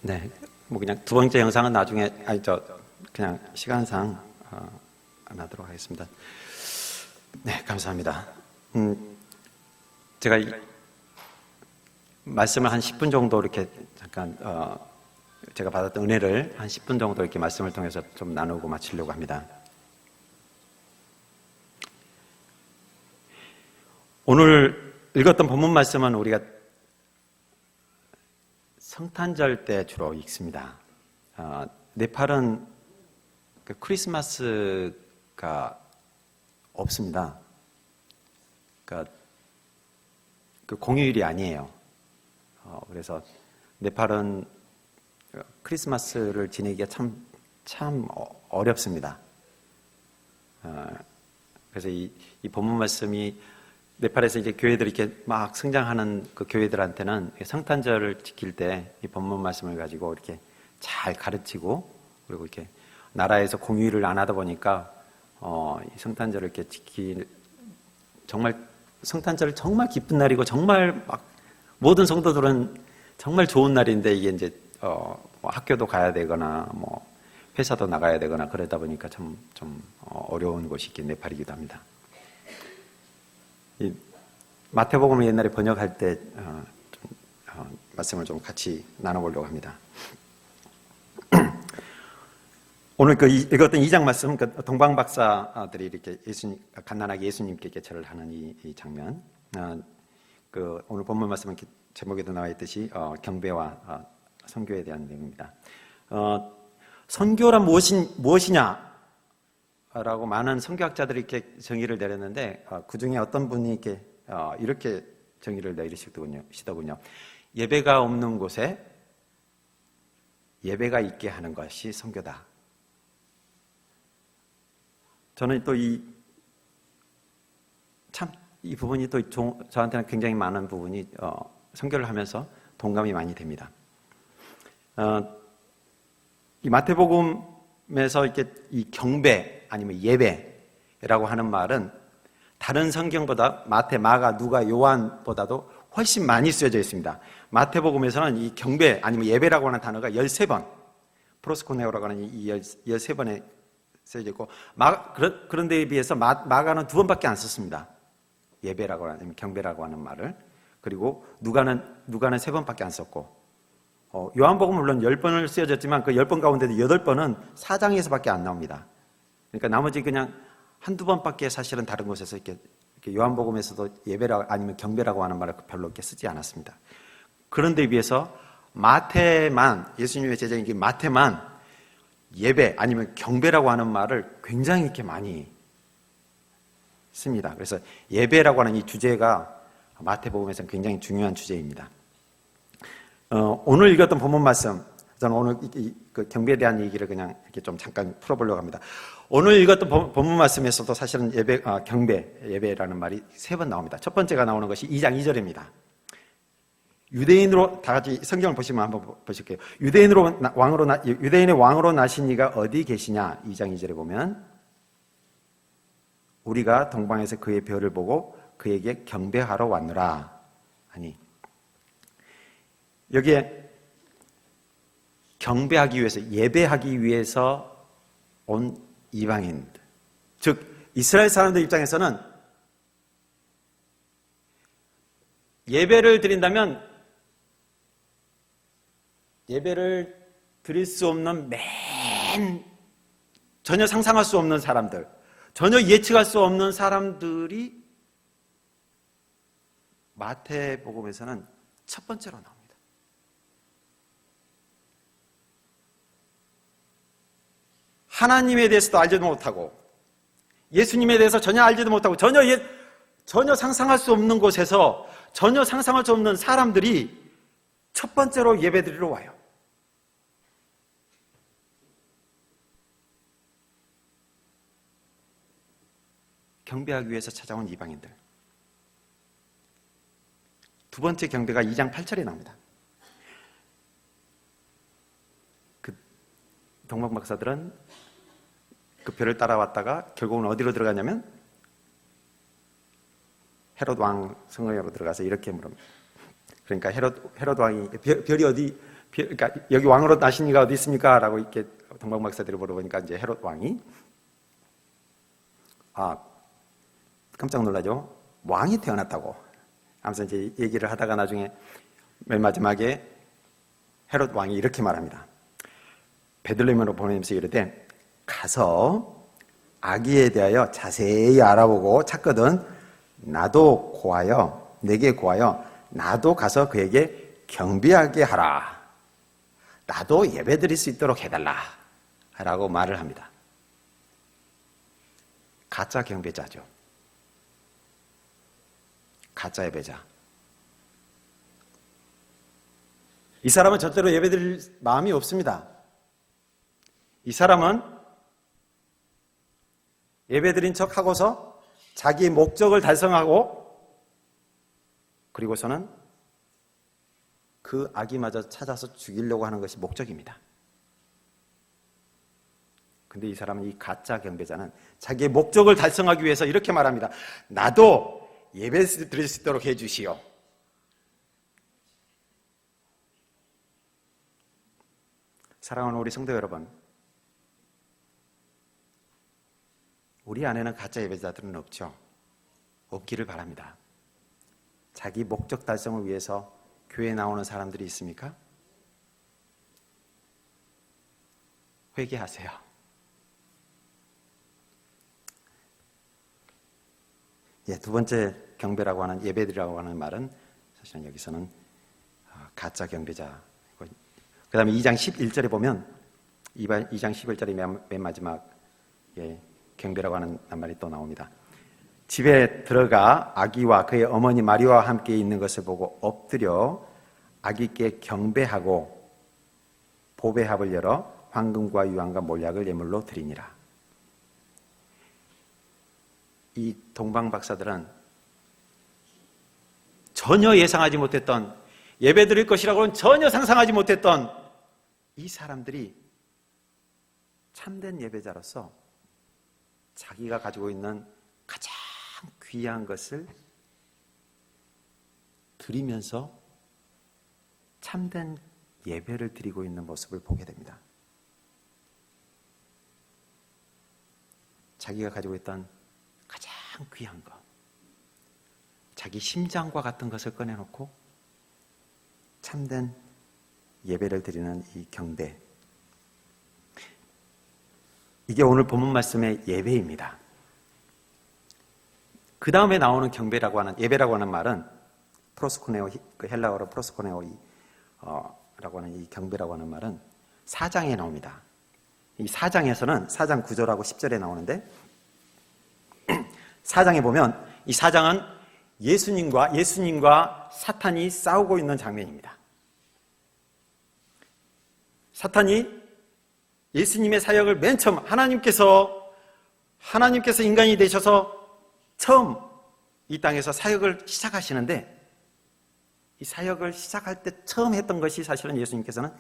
S1: 네, 뭐 그냥 두 번째 영상은 나중에 그냥 시간상 안 하도록 하겠습니다. 네, 감사합니다. 제가 말씀을 한 10분 정도 이렇게 잠깐 제가 받았던 은혜를 한 10분 정도 이렇게 말씀을 통해서 좀 나누고 마치려고 합니다. 오늘 읽었던 본문 말씀은 우리가 성탄절 때 주로 읽습니다. 네팔은 그 크리스마스가 없습니다. 그러니까 그 공휴일이 아니에요. 그래서 네팔은 크리스마스를 지내기가 참 어렵습니다. 그래서 이 본문 말씀이 네팔에서 이제 교회들이 이렇게 막 성장하는 그 교회들한테는 성탄절을 지킬 때 이 본문 말씀을 가지고 이렇게 잘 가르치고, 그리고 이렇게 나라에서 공휴일을 안 하다 보니까 이 성탄절을 이렇게 정말 성탄절은 정말 기쁜 날이고 정말 막 모든 성도들은 정말 좋은 날인데, 이게 이제 뭐 학교도 가야 되거나 뭐 회사도 나가야 되거나 그러다 보니까 좀 어려운 곳이 있긴 네팔이기도 합니다. 이 마태복음을 옛날에 번역할 때 말씀을 좀 같이 나눠보려고 합니다. 오늘 읽었던 2장 말씀, 동방 박사들이 이렇게 갓난아기 예수님께 절을 하는 이 장면, 오늘 본문 말씀은 제목에도 나와 있듯이 경배와 선교에 대한 내용입니다. 선교란 무엇이냐? 라고 많은 선교학자들이 이렇게 정의를 내렸는데, 그 중에 어떤 분이 이렇게 정의를 내리시더군요. 예배가 없는 곳에 예배가 있게 하는 것이 선교다. 저는 또 이 부분이 또 저한테는 굉장히 많은 부분이 선교를 하면서 동감이 많이 됩니다. 이 마태복음에서 이렇게 이 경배 아니면 예배라고 하는 말은 다른 성경보다 마태, 마가, 누가, 요한보다도 훨씬 많이 쓰여져 있습니다. 마태복음에서는 이 경배 아니면 예배라고 하는 단어가 13번, 프로스코네오라고 하는 이 13번에 쓰여져 있고, 그런 데에 비해서 마가는 2번밖에 안 썼습니다. 예배라고 하는, 경배라고 하는 말을. 그리고 누가는 3번밖에 안 썼고, 요한복음은 물론 10번을 쓰여졌지만 그 10번 가운데도 8번은 4장에서밖에 안 나옵니다. 그러니까 나머지 그냥 한두 번밖에 사실은 다른 곳에서 이렇게 요한복음에서도 예배라 아니면 경배라고 하는 말을 별로 이렇게 쓰지 않았습니다. 그런데 비해서 마태만, 예수님의 제자인 마태만 예배 아니면 경배라고 하는 말을 굉장히 이렇게 많이 씁니다. 그래서 예배라고 하는 이 주제가 마태복음에서는 굉장히 중요한 주제입니다. 오늘 읽었던 본문 말씀, 저는 오늘 그 경배에 대한 얘기를 그냥 이렇게 좀 잠깐 풀어보려고 합니다. 오늘 읽었던 본문 말씀에서도 사실은 경배, 예배라는 말이 3번 나옵니다. 첫 번째가 나오는 것이 2장 2절입니다. 유대인으로, 다 같이 성경을 보시면 한번 보실게요. 유대인의 왕으로 나신 이가 어디 계시냐? 2장 2절에 보면, 우리가 동방에서 그의 별을 보고 그에게 경배하러 왔노라 하니, 여기에 경배하기 위해서, 예배하기 위해서 온 이방인들, 즉 이스라엘 사람들 입장에서는 예배를 드린다면 예배를 드릴 수 없는 전혀 상상할 수 없는 사람들, 전혀 예측할 수 없는 사람들이 마태복음에서는 첫 번째로 나옵니다. 하나님에 대해서도 알지도 못하고 예수님에 대해서 전혀 알지도 못하고 전혀 상상할 수 없는 곳에서 전혀 상상할 수 없는 사람들이 첫 번째로 예배드리러 와요. 경배하기 위해서 찾아온 이방인들. 두 번째 경배가 2장 8절에 나옵니다. 그 동방 박사들은 그 별을 따라왔다가 결국은 어디로 들어가냐면 헤롯 왕 성읍으로 들어가서 이렇게 물습니다. 그러니까 헤롯 왕이 별이 그러니까 여기 왕으로 나신 이가 어디 있습니까? 라고 이렇게 동방 박사들이 물어보니까 이제 헤롯 왕이 깜짝 놀라죠. 왕이 태어났다고. 하면서 이제 얘기를 하다가 나중에 맨 마지막에 헤롯 왕이 이렇게 말합니다. 베들레헴으로 보내면서 이르되 가서 아기에 대하여 자세히 알아보고 찾거든 내게 고하여 나도 가서 그에게 경배하게 하라. 나도 예배드릴 수 있도록 해달라 라고 말을 합니다. 가짜 경배자죠. 가짜 예배자. 이 사람은 절대로 예배드릴 마음이 없습니다. 이 사람은 예배드린 척 하고서 자기의 목적을 달성하고 그리고서는 그 아기마저 찾아서 죽이려고 하는 것이 목적입니다. 근데 이 사람은, 이 가짜 경배자는 자기의 목적을 달성하기 위해서 이렇게 말합니다. 나도 예배 드릴 수 있도록 해주시오. 사랑하는 우리 성도 여러분, 우리 안에는 가짜 예배자들은 없죠. 없기를 바랍니다. 자기 목적 달성을 위해서 교회에 나오는 사람들이 있습니까? 회개하세요. 두 번째 경배라고 하는, 예배드리라고 하는 말은 사실은 여기서는 가짜 경배자. 그 다음에 2장 11절에 보면 2장 11절의 맨 마지막에 경배라고 하는 말이 또 나옵니다. 집에 들어가 아기와 그의 어머니 마리아와 함께 있는 것을 보고 엎드려 아기께 경배하고 보배합을 열어 황금과 유황과 몰약을 예물로 드리니라. 이 동방 박사들은 전혀 예상하지 못했던, 예배 드릴 것이라고는 전혀 상상하지 못했던 이 사람들이 참된 예배자로서 자기가 가지고 있는 가장 귀한 것을 드리면서 참된 예배를 드리고 있는 모습을 보게 됩니다. 자기가 가지고 있던 가장 귀한 것, 자기 심장과 같은 것을 꺼내놓고 참된 예배를 드리는 이 경배, 이게 오늘 본문 말씀의 예배입니다. 그 다음에 나오는 경배라고 하는, 예배라고 하는 말은 프로스코네오, 그 헬라어로 프로스코네오라고 하는 이 경배라고 하는 말은 4장에 나옵니다. 이 4장에서는 4장 9절하고 10절에 나오는데 4장에 보면 이 4장은 예수님과 사탄이 싸우고 있는 장면입니다. 사탄이 예수님의 사역을 맨 처음 하나님께서 인간이 되셔서 처음 이 땅에서 사역을 시작하시는데, 이 사역을 시작할 때 처음 했던 것이 사실은 예수님께서는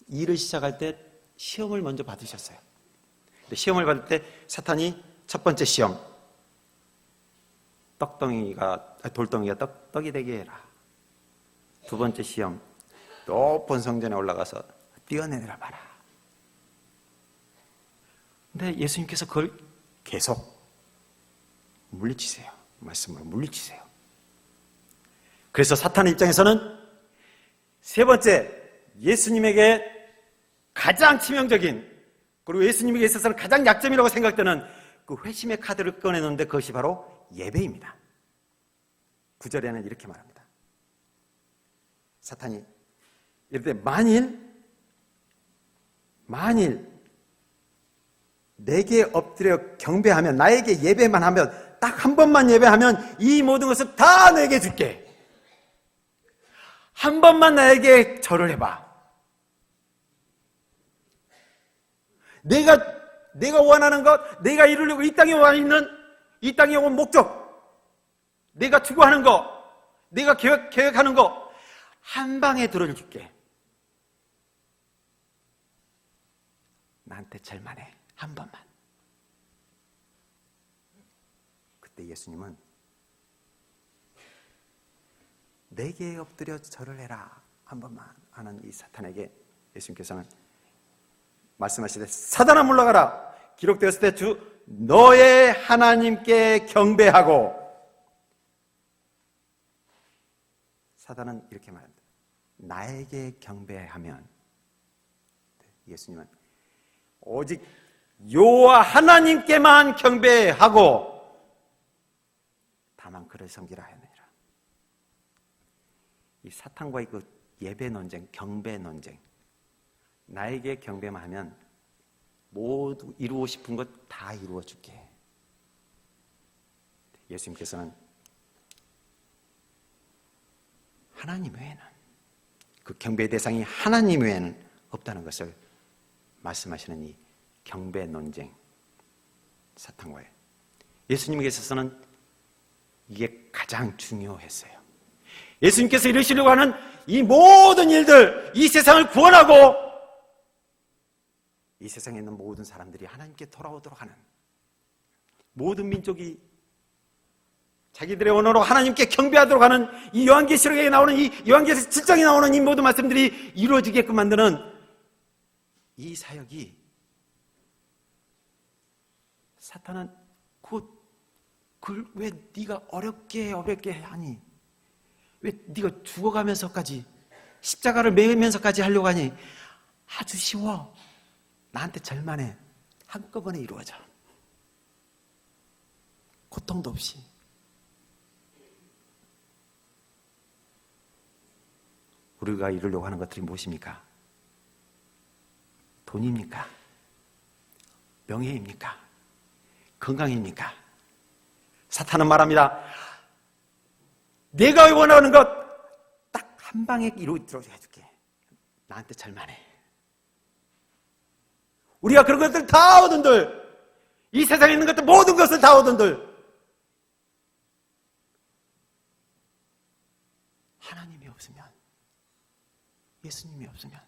S1: 일을 시작할 때 시험을 먼저 받으셨어요. 시험을 받을 때 사탄이 첫 번째 시험, 돌덩이가 떡이 되게 해라. 두 번째 시험, 높은 성전에 올라가서 뛰어내려 봐라. 근데 예수님께서 그걸 계속 물리치세요. 말씀으로 물리치세요. 그래서 사탄의 입장에서는 세 번째, 예수님에게 가장 치명적인, 그리고 예수님에게 있어서는 가장 약점이라고 생각되는 그 회심의 카드를 꺼내놓는데 그것이 바로 예배입니다. 9절에는 이렇게 말합니다. 사탄이 이럴 때 만일 내게 엎드려 경배하면, 나에게 예배만 하면, 딱 한 번만 예배하면 이 모든 것을 다 내게 줄게. 한 번만 나에게 절을 해봐. 내가 원하는 것, 내가 이루려고 이 땅에 와 있는, 이 땅에 온 목적, 내가 추구하는 것, 내가 계획하는 것, 한 방에 들어줄게. 나한테 절만 해. 한 번만. 그때 예수님은 내게 엎드려 절을 해라. 한 번만 하는 이 사탄에게 예수님께서는 말씀하시되, 사단아 물러가라. 기록되었을 때 주 너의 하나님께 경배하고. 사단은 이렇게 말합니다. 나에게 경배하면 예수님은 오직 여호와 하나님께만 경배하고 다만 그를 섬기라 하느니라. 이 사탄과의 그 예배 논쟁, 경배 논쟁, 나에게 경배만 하면 모두 이루고 싶은 것 다 이루어 줄게. 예수님께서는 하나님 외에는, 그 경배의 대상이 하나님 외에는 없다는 것을 말씀하시는 이 경배 논쟁, 사탄과의, 예수님께서는 이게 가장 중요했어요. 예수님께서 이루시려고 하는 이 모든 일들, 이 세상을 구원하고 이 세상에 있는 모든 사람들이 하나님께 돌아오도록 하는, 모든 민족이 자기들의 언어로 하나님께 경배하도록 하는 이 요한계시록에 나오는, 이 요한계시록 7장에 나오는 이 모든 말씀들이 이루어지게끔 만드는 이 사역이, 사탄은 그걸 왜 네가 어렵게 하니? 왜 네가 죽어가면서까지, 십자가를 매면서까지 하려고 하니? 아주 쉬워. 나한테 절만해. 한꺼번에 이루어져. 고통도 없이. 우리가 이루려고 하는 것들이 무엇입니까? 돈입니까? 명예입니까? 건강입니까? 사탄은 말합니다. 내가 원하는 것 딱 한 방에 이루어지도록 해줄게. 나한테 절만해. 우리가 그런 것들 다 얻은들, 이 세상에 있는 것들 모든 것을 다 얻은들, 하나님이 없으면, 예수님이 없으면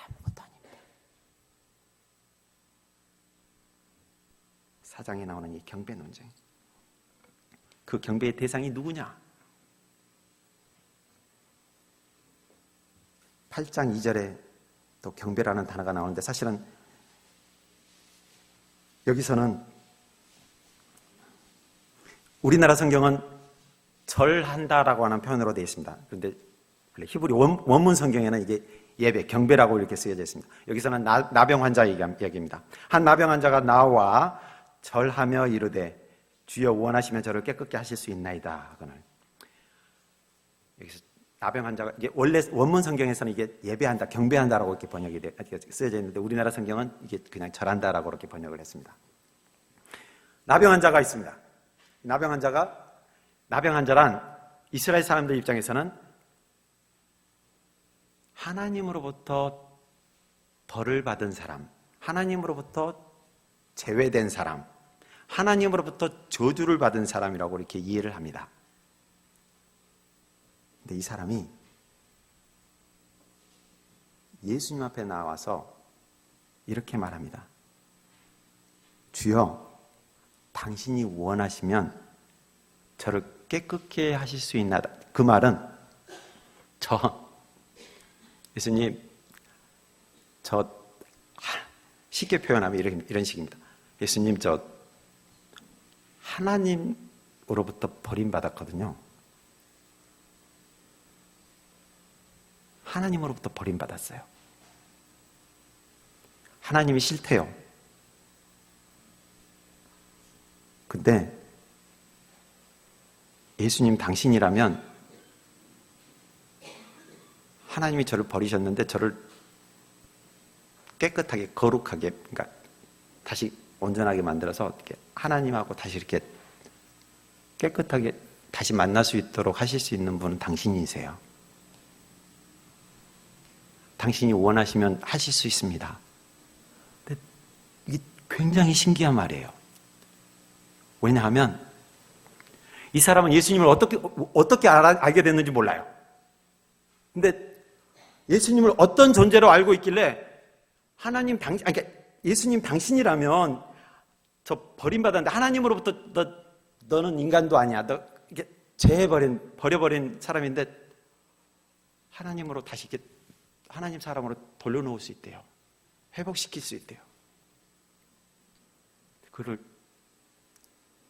S1: 아무것도 아닙니다. 4장에 나오는 이 경배 논쟁, 그 경배의 대상이 누구냐? 8장 2절에 또 경배라는 단어가 나오는데, 사실은 여기서는 우리나라 성경은 절한다라고 하는 표현으로 되어 있습니다. 그런데 히브리 원문 성경에는 이게 예배, 경배라고 이렇게 쓰여져 있습니다. 여기서는 나병 환자 얘기입니다. 한 나병 환자가 나와 절하며 이르되 주여 원하시면 저를 깨끗게 하실 수 있나이다. 그거는 여기서 나병 환자가, 이게 원래 원문 성경에서는 이게 예배한다, 경배한다라고 이렇게 번역이 쓰여져 있는데, 우리나라 성경은 이게 그냥 절한다라고 이렇게 번역을 했습니다. 나병 환자가 있습니다. 나병 환자란 이스라엘 사람들 입장에서는 하나님으로부터 벌을 받은 사람, 하나님으로부터 제외된 사람, 하나님으로부터 저주를 받은 사람이라고 이렇게 이해를 합니다. 근데 이 사람이 예수님 앞에 나와서 이렇게 말합니다. 주여, 당신이 원하시면 저를 깨끗게 하실 수 있나이다. 그 말은 예수님, 쉽게 표현하면 이런 식입니다. 예수님, 저 하나님으로부터 버림받았거든요. 하나님으로부터 버림받았어요. 하나님이 싫대요. 근데 예수님, 당신이라면 하나님이 저를 버리셨는데 저를 깨끗하게, 거룩하게, 그러니까 다시 온전하게 만들어서 이렇게 하나님하고 다시 이렇게 깨끗하게 다시 만날 수 있도록 하실 수 있는 분은 당신이세요. 당신이 원하시면 하실 수 있습니다. 근데 이게 굉장히 신기한 말이에요. 왜냐하면 이 사람은 예수님을 어떻게 알게 됐는지 몰라요. 근데 예수님을 어떤 존재로 알고 있길래 그러니까 예수님, 당신이라면 저 버림받았는데 하나님으로부터 너는 인간도 아니야. 너 이게 버려버린 사람인데 하나님으로 다시 이렇게 하나님 사람으로 돌려놓을 수 있대요. 회복시킬 수 있대요. 그를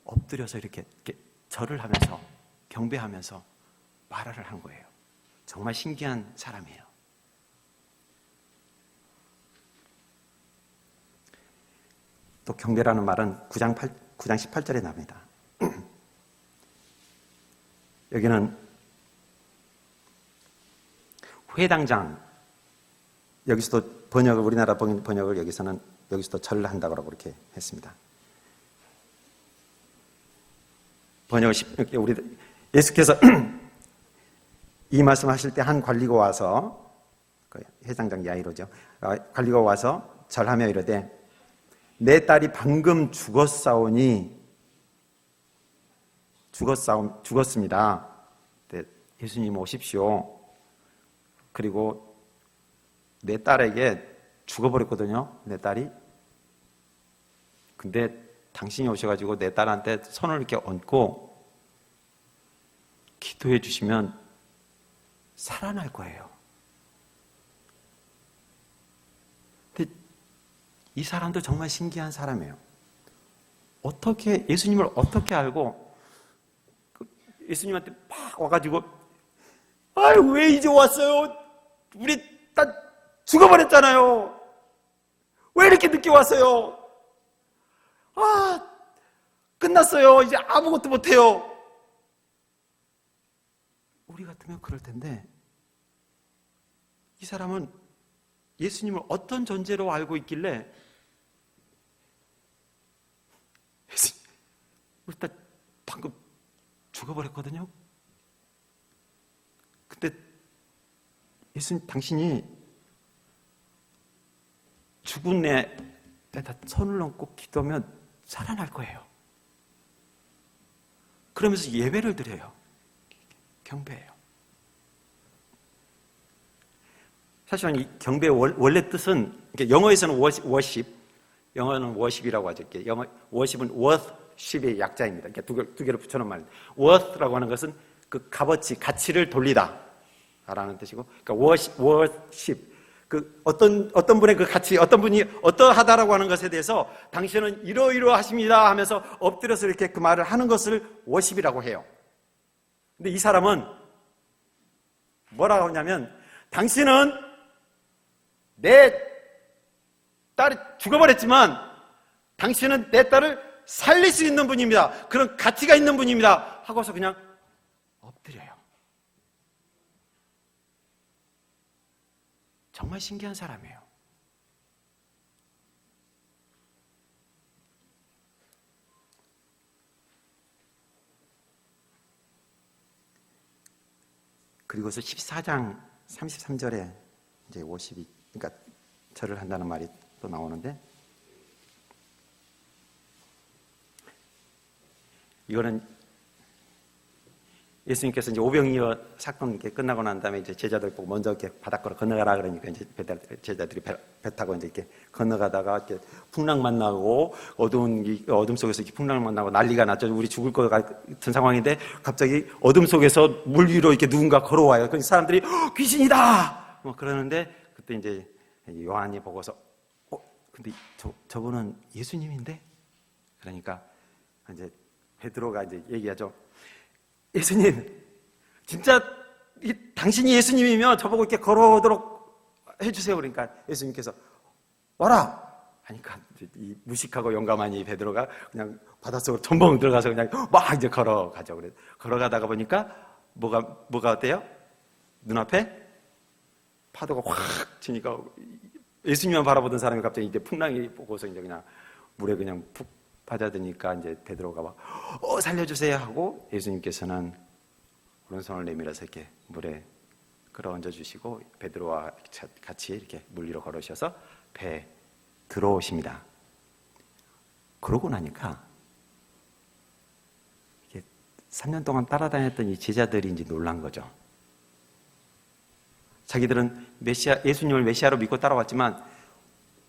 S1: 엎드려서 이렇게 절을 하면서 경배하면서 말을 한 거예요. 정말 신기한 사람이에요. 또 경배라는 말은 9장 18절에 나옵니다. 여기는 회당장, 여기서도 번역을, 우리나라 번역을 여기서도 절을 한다고 그렇게 했습니다. 번역을, 우리, 예수께서 이 말씀 하실 때 한 관리가 와서, 회당장 야이로죠. 관리가 와서 절하며 이르되, 내 딸이 방금 죽었습니다. 네, 예수님 오십시오. 그리고 내 딸에게 죽어버렸거든요. 내 딸이. 근데 당신이 오셔가지고 내 딸한테 손을 이렇게 얹고 기도해 주시면 살아날 거예요. 근데 이 사람도 정말 신기한 사람이에요. 예수님을 어떻게 알고 예수님한테 막 와가지고, 아유, 왜 이제 왔어요? 우리 딸 죽어버렸잖아요. 왜 이렇게 늦게 왔어요? 아, 끝났어요. 이제 아무것도 못해요. 우리 같으면 그럴 텐데, 이 사람은 예수님을 어떤 존재로 알고 있길래, 우리 딸 방금 죽어버렸거든요. 근데 예수님, 당신이 죽은 애에다 손을 얹고 기도하면 살아날 거예요. 그러면서 예배를 드려요. 경배해요. 사실은 이 경배의 원래 뜻은, 영어에서는 worship, 영어는 worship이라고 하죠. 영어 worship은 worth십의 약자입니다. 두 개를 붙여놓은 말입니다. worth라고 하는 것은 그 값어치, 가치를 돌리다 라는 뜻이고, 그러니까 worship, 어떤 분의 그 가치, 어떤 분이 어떠하다라고 하는 것에 대해서 당신은 이러이러하십니다 하면서 엎드려서 이렇게 그 말을 하는 것을 worship이라고 해요. 근데 이 사람은 뭐라고 하냐면, 당신은 내 딸이 죽어버렸지만 당신은 내 딸을 살릴 수 있는 분입니다. 그런 가치가 있는 분입니다. 하고서 그냥 엎드려요. 정말 신기한 사람이에요. 그리고서 14장 33절에 이제 50이, 그러니까 절을 한다는 말이 또 나오는데, 이거는 예수님께서 이제 오병이어 사건 이렇게 끝나고 난 다음에 이제 제자들 보고 먼저 이렇게 바닷가로 건너가라 그러니까 이제 제자들이 배 타고 이제 이렇게 건너가다가 이렇게 풍랑 만나고 어둠 속에서 이렇게 풍랑을 만나고 난리가 났죠. 우리 죽을 것 같은 상황인데 갑자기 어둠 속에서 물 위로 이렇게 누군가 걸어와요. 그 사람들이 귀신이다! 뭐 그러는데 그때 이제 요한이 보고서 근데 저분은 예수님인데? 그러니까 이제 베드로가 이제 얘기하죠. 예수님, 진짜 당신이 예수님이면 저보고 이렇게 걸어오도록 해주세요. 그러니까 예수님께서 와라! 하니까 이 무식하고 용감한 이 베드로가 그냥 바닷속으로 덤벙 들어가서 그냥 막 이제 걸어가죠. 그래 걸어가다가 보니까 뭐가 어때요? 눈앞에 파도가 확 치니까 예수님만 바라보던 사람이 갑자기 이제 풍랑이 보고서 이제 그냥 물에 그냥 푹 빠져드니까 이제 베드로가 막 살려주세요 하고 예수님께서는 오른손을 내밀어서 이렇게 물에 끌어얹어 주시고 베드로와 같이 이렇게 물 위로 걸으셔서 배에 들어오십니다. 그러고 나니까 이게 3년 동안 따라다녔던 이 제자들이 이제 놀란 거죠. 자기들은 예수님을 메시아로 믿고 따라왔지만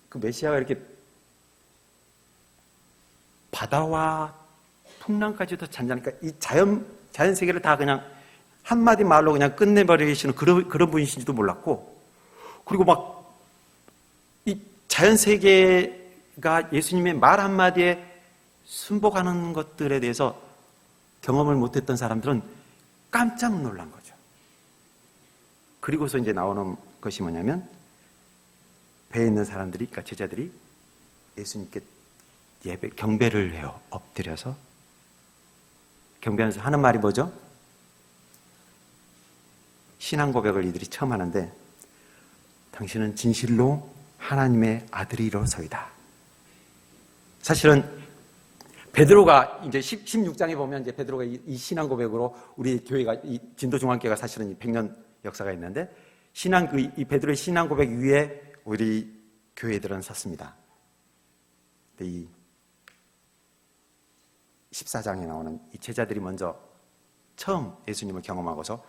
S1: 그 메시아가 이렇게 바다와 풍랑까지도 잔잔하니까 이 자연 세계를 다 그냥 한마디 말로 그냥 끝내버리시는 그런 분이신지도 몰랐고, 그리고 막 이 자연 세계가 예수님의 말 한마디에 순복하는 것들에 대해서 경험을 못했던 사람들은 깜짝 놀란 거죠. 그리고서 이제 나오는 것이 뭐냐면 배에 있는 사람들이, 그러니까 제자들이 예수님께 예배, 경배를 해요. 엎드려서. 경배하면서 하는 말이 뭐죠? 신앙 고백을 이들이 처음 하는데, 당신은 진실로 하나님의 아들이로소이다. 사실은 베드로가 이제 16장에 보면 이제 베드로가 이 신앙 고백으로 우리 교회가 이 진도중앙교회가 사실은 100년 역사가 있는데, 이 베드로의 신앙 고백 위에 우리 교회들은 섰습니다. 이 14장에 나오는 이 제자들이 먼저 처음 예수님을 경험하고서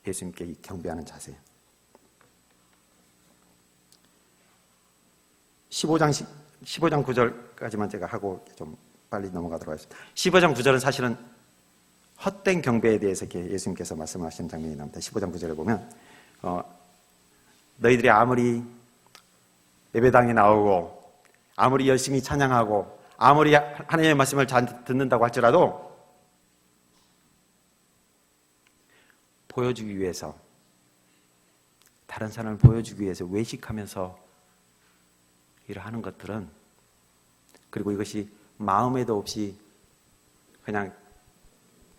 S1: 예수님께 경배하는 자세예요. 15장 9절까지만 제가 하고 좀 빨리 넘어가도록 하겠습니다. 15장 9절은 사실은 헛된 경배에 대해서 이렇게 예수님께서 말씀하시는 장면이 나옵니다. 15장 9절에 보면 너희들이 아무리 예배당에 나오고 아무리 열심히 찬양하고 아무리 하나님의 말씀을 잘 듣는다고 할지라도 보여주기 위해서, 다른 사람을 보여주기 위해서 외식하면서 일을 하는 것들은, 그리고 이것이 마음에도 없이 그냥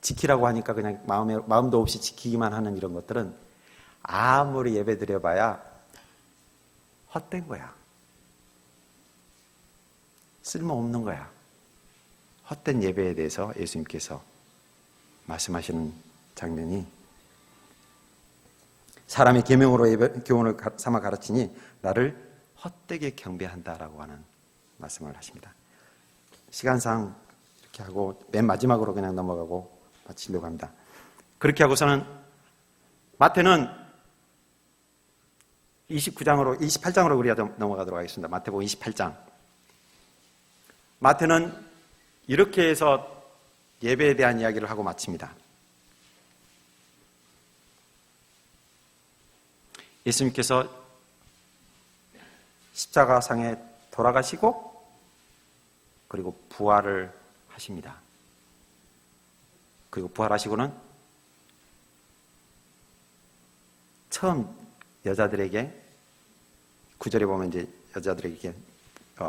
S1: 지키라고 하니까 그냥 마음도 없이 지키기만 하는 이런 것들은 아무리 예배 드려봐야 헛된 거야. 쓸모없는 거야. 헛된 예배에 대해서 예수님께서 말씀하시는 장면이, 사람의 계명으로 교훈을 삼아 가르치니 나를 헛되게 경배한다라고 하는 말씀을 하십니다. 시간상 이렇게 하고 맨 마지막으로 그냥 넘어가고 마치려고 합니다. 그렇게 하고서는 마태는 28장으로 우리가 넘어가도록 하겠습니다. 마태복음 28장. 마태는 이렇게 해서 예배에 대한 이야기를 하고 마칩니다. 예수님께서 십자가상에 돌아가시고 그리고 부활을 하십니다. 그리고 부활하시고는 처음 여자들에게, 9절에 보면 이제 여자들에게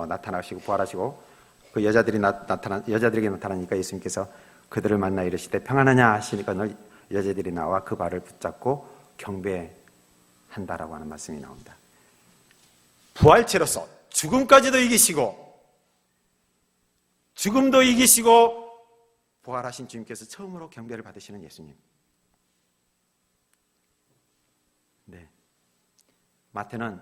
S1: 나타나시고 부활하시고, 그 여자들에게 나타나니까 예수님께서 그들을 만나 이르시되 평안하냐 하시니까 여자들이 나와 그 발을 붙잡고 경배한다라고 하는 말씀이 나옵니다. 부활체로서 죽음까지도 이기시고 죽음도 이기시고 부활하신 주님께서 처음으로 경배를 받으시는 예수님. 네. 마태는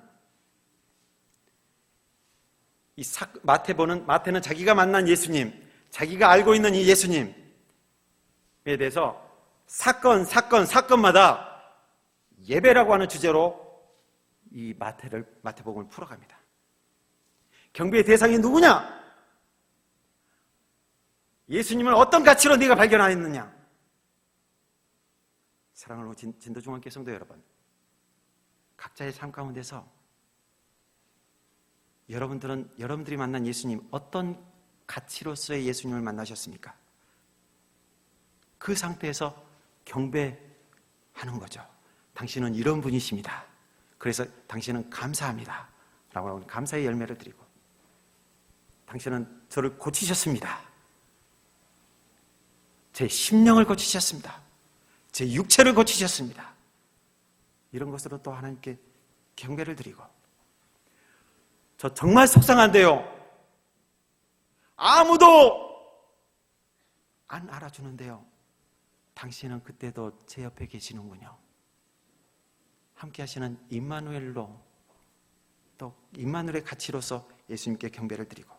S1: 마태는 자기가 만난 예수님, 자기가 알고 있는 이 예수님에 대해서 사건마다 예배라고 하는 주제로 이 마태복음을 풀어갑니다. 경배의 대상이 누구냐? 예수님을 어떤 가치로 네가 발견하였느냐? 사랑하는 진도중앙교회 성도 여러분, 각자의 삶 가운데서 여러분들이 만난 예수님, 어떤 가치로서의 예수님을 만나셨습니까? 그 상태에서 경배하는 거죠. 당신은 이런 분이십니다. 그래서 당신은 감사합니다 라고 하는 감사의 열매를 드리고, 당신은 저를 고치셨습니다. 제 심령을 고치셨습니다. 제 육체를 고치셨습니다. 이런 것으로 또 하나님께 경배를 드리고, 저 정말 속상한데요, 아무도 안 알아주는데요, 당신은 그때도 제 옆에 계시는군요. 함께 하시는 임마누엘로, 또 임마누엘의 가치로서 예수님께 경배를 드리고.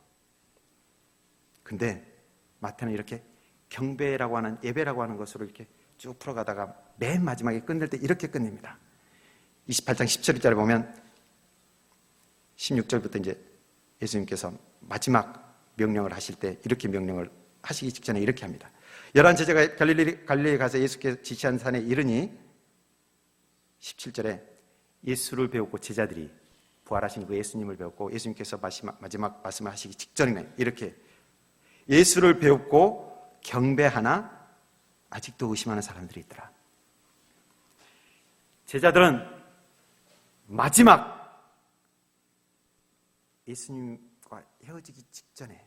S1: 근데 마태는 이렇게 경배라고 하는, 예배라고 하는 것으로 이렇게 쭉 풀어가다가 맨 마지막에 끝낼 때 이렇게 끝냅니다. 28장 17절에 보면 16절부터 이제 예수님께서 마지막 명령을 하실 때 이렇게 명령을 하시기 직전에 이렇게 합니다. 11 제자가 갈릴리에 가서 예수께서 지시한 산에 이르니, 17절에 예수를 배웠고 제자들이 부활하신 그 예수님을 배웠고, 예수님께서 마지막 말씀을 하시기 직전에 이렇게 예수를 배웠고 경배하나 아직도 의심하는 사람들이 있더라. 제자들은 마지막 예수님 헤어지기 직전에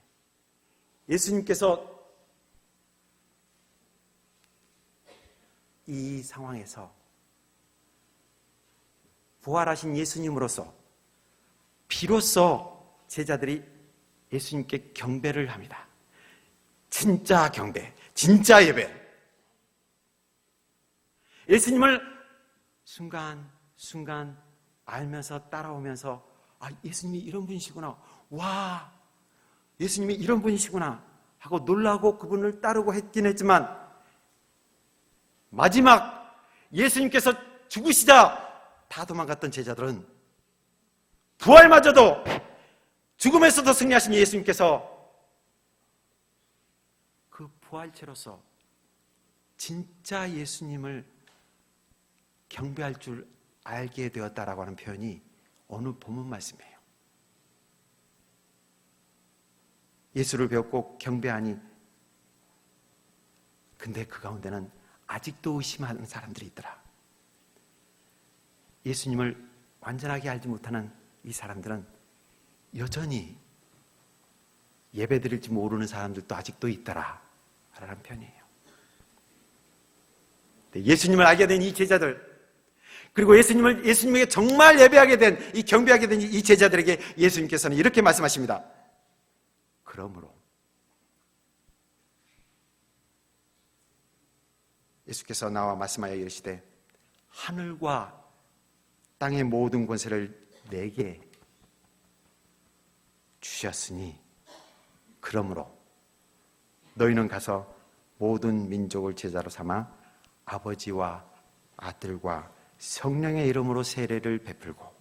S1: 예수님께서 이 상황에서 부활하신 예수님으로서 비로소 제자들이 예수님께 경배를 합니다. 진짜 경배, 진짜 예배. 예수님을 순간순간 알면서 따라오면서 예수님이 이런 분이시구나. 와, 예수님이 이런 분이시구나 하고 놀라고 그분을 따르고 했긴 했지만 마지막 예수님께서 죽으시자 다 도망갔던 제자들은 부활마저도 죽음에서도 승리하신 예수님께서 그 부활체로서 진짜 예수님을 경배할 줄 알게 되었다라고 하는 표현이 어느 본문 말씀이에요. 예수를 배웠고 경배하니 근데 그 가운데는 아직도 의심하는 사람들이 있더라. 예수님을 완전하게 알지 못하는 이 사람들은 여전히 예배드릴지 모르는 사람들도 아직도 있더라 라는 표현이에요. 예수님을 알게 된 이 제자들, 그리고 예수님에게 정말 예배하게 된, 이 경배하게 된 이 제자들에게 예수님께서는 이렇게 말씀하십니다. 그러므로 예수께서 나와 말씀하여 이르시되 하늘과 땅의 모든 권세를 내게 주셨으니 그러므로 너희는 가서 모든 민족을 제자로 삼아 아버지와 아들과 성령의 이름으로 세례를 베풀고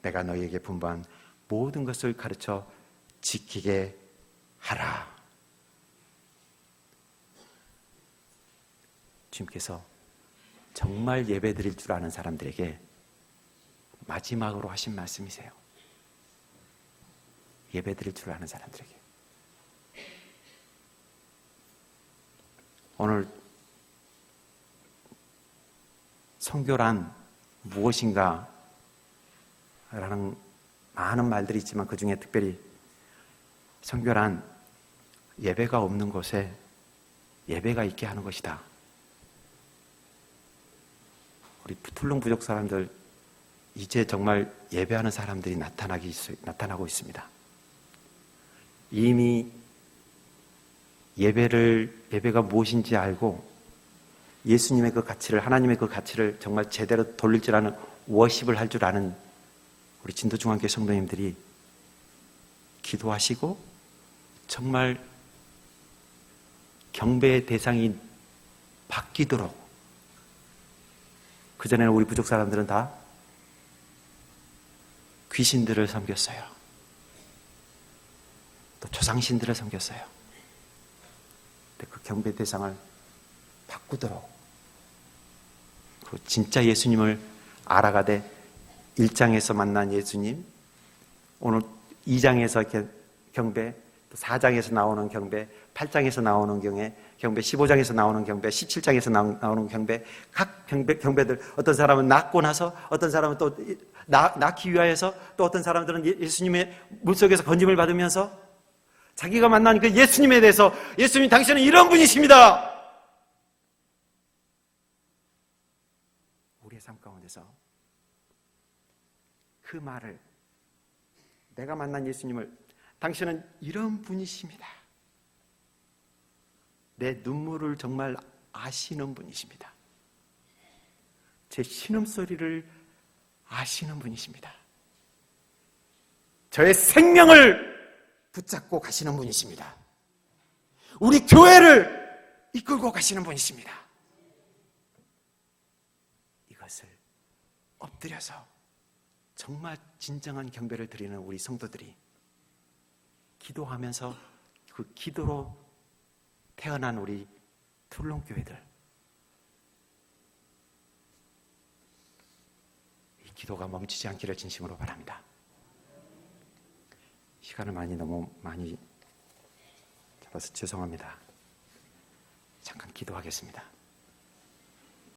S1: 내가 너희에게 분부한 모든 것을 가르쳐 지키게 하라. 주님께서 정말 예배드릴 줄 아는 사람들에게 마지막으로 하신 말씀이세요. 예배드릴 줄 아는 사람들에게. 오늘 선교란 무엇인가 라는 많은 말들이 있지만 그 중에 특별히 선교란 예배가 없는 곳에 예배가 있게 하는 것이다. 우리 툴룸 부족 사람들 이제 정말 예배하는 사람들이 나타나고 있습니다. 이미 예배가 무엇인지 알고 예수님의 그 가치를, 하나님의 그 가치를 정말 제대로 돌릴 줄 아는, 워십을 할 줄 아는 우리 진도중앙교회 성도님들이 기도하시고 정말 경배의 대상이 바뀌도록. 그전에는 우리 부족 사람들은 다 귀신들을 섬겼어요. 또 조상신들을 섬겼어요. 근데 그 경배 대상을 바꾸도록 그 진짜 예수님을 알아가되 1장에서 만난 예수님, 오늘 2장에서 경배, 또 4장에서 나오는 경배, 8장에서 나오는 경배, 15장에서 나오는 경배, 17장에서 나오는 경배, 각 경배들, 어떤 사람은 낳고 나서, 어떤 사람은 또 낳기 위하여서, 또 어떤 사람들은 예수님의 물속에서 건짐을 받으면서 자기가 만난 그 예수님에 대해서, 예수님 당신은 이런 분이십니다. 우리의 삶 가운데서 그 말을, 내가 만난 예수님을, 당신은 이런 분이십니다. 내 눈물을 정말 아시는 분이십니다. 제 신음소리를 아시는 분이십니다. 저의 생명을 붙잡고 가시는 분이십니다. 우리 교회를 이끌고 가시는 분이십니다. 이것을 엎드려서 정말 진정한 경배를 드리는 우리 성도들이 기도하면서 그 기도로 태어난 우리 툴룸 교회들, 이 기도가 멈추지 않기를 진심으로 바랍니다. 시간을 너무 많이 잡아서 죄송합니다. 잠깐 기도하겠습니다.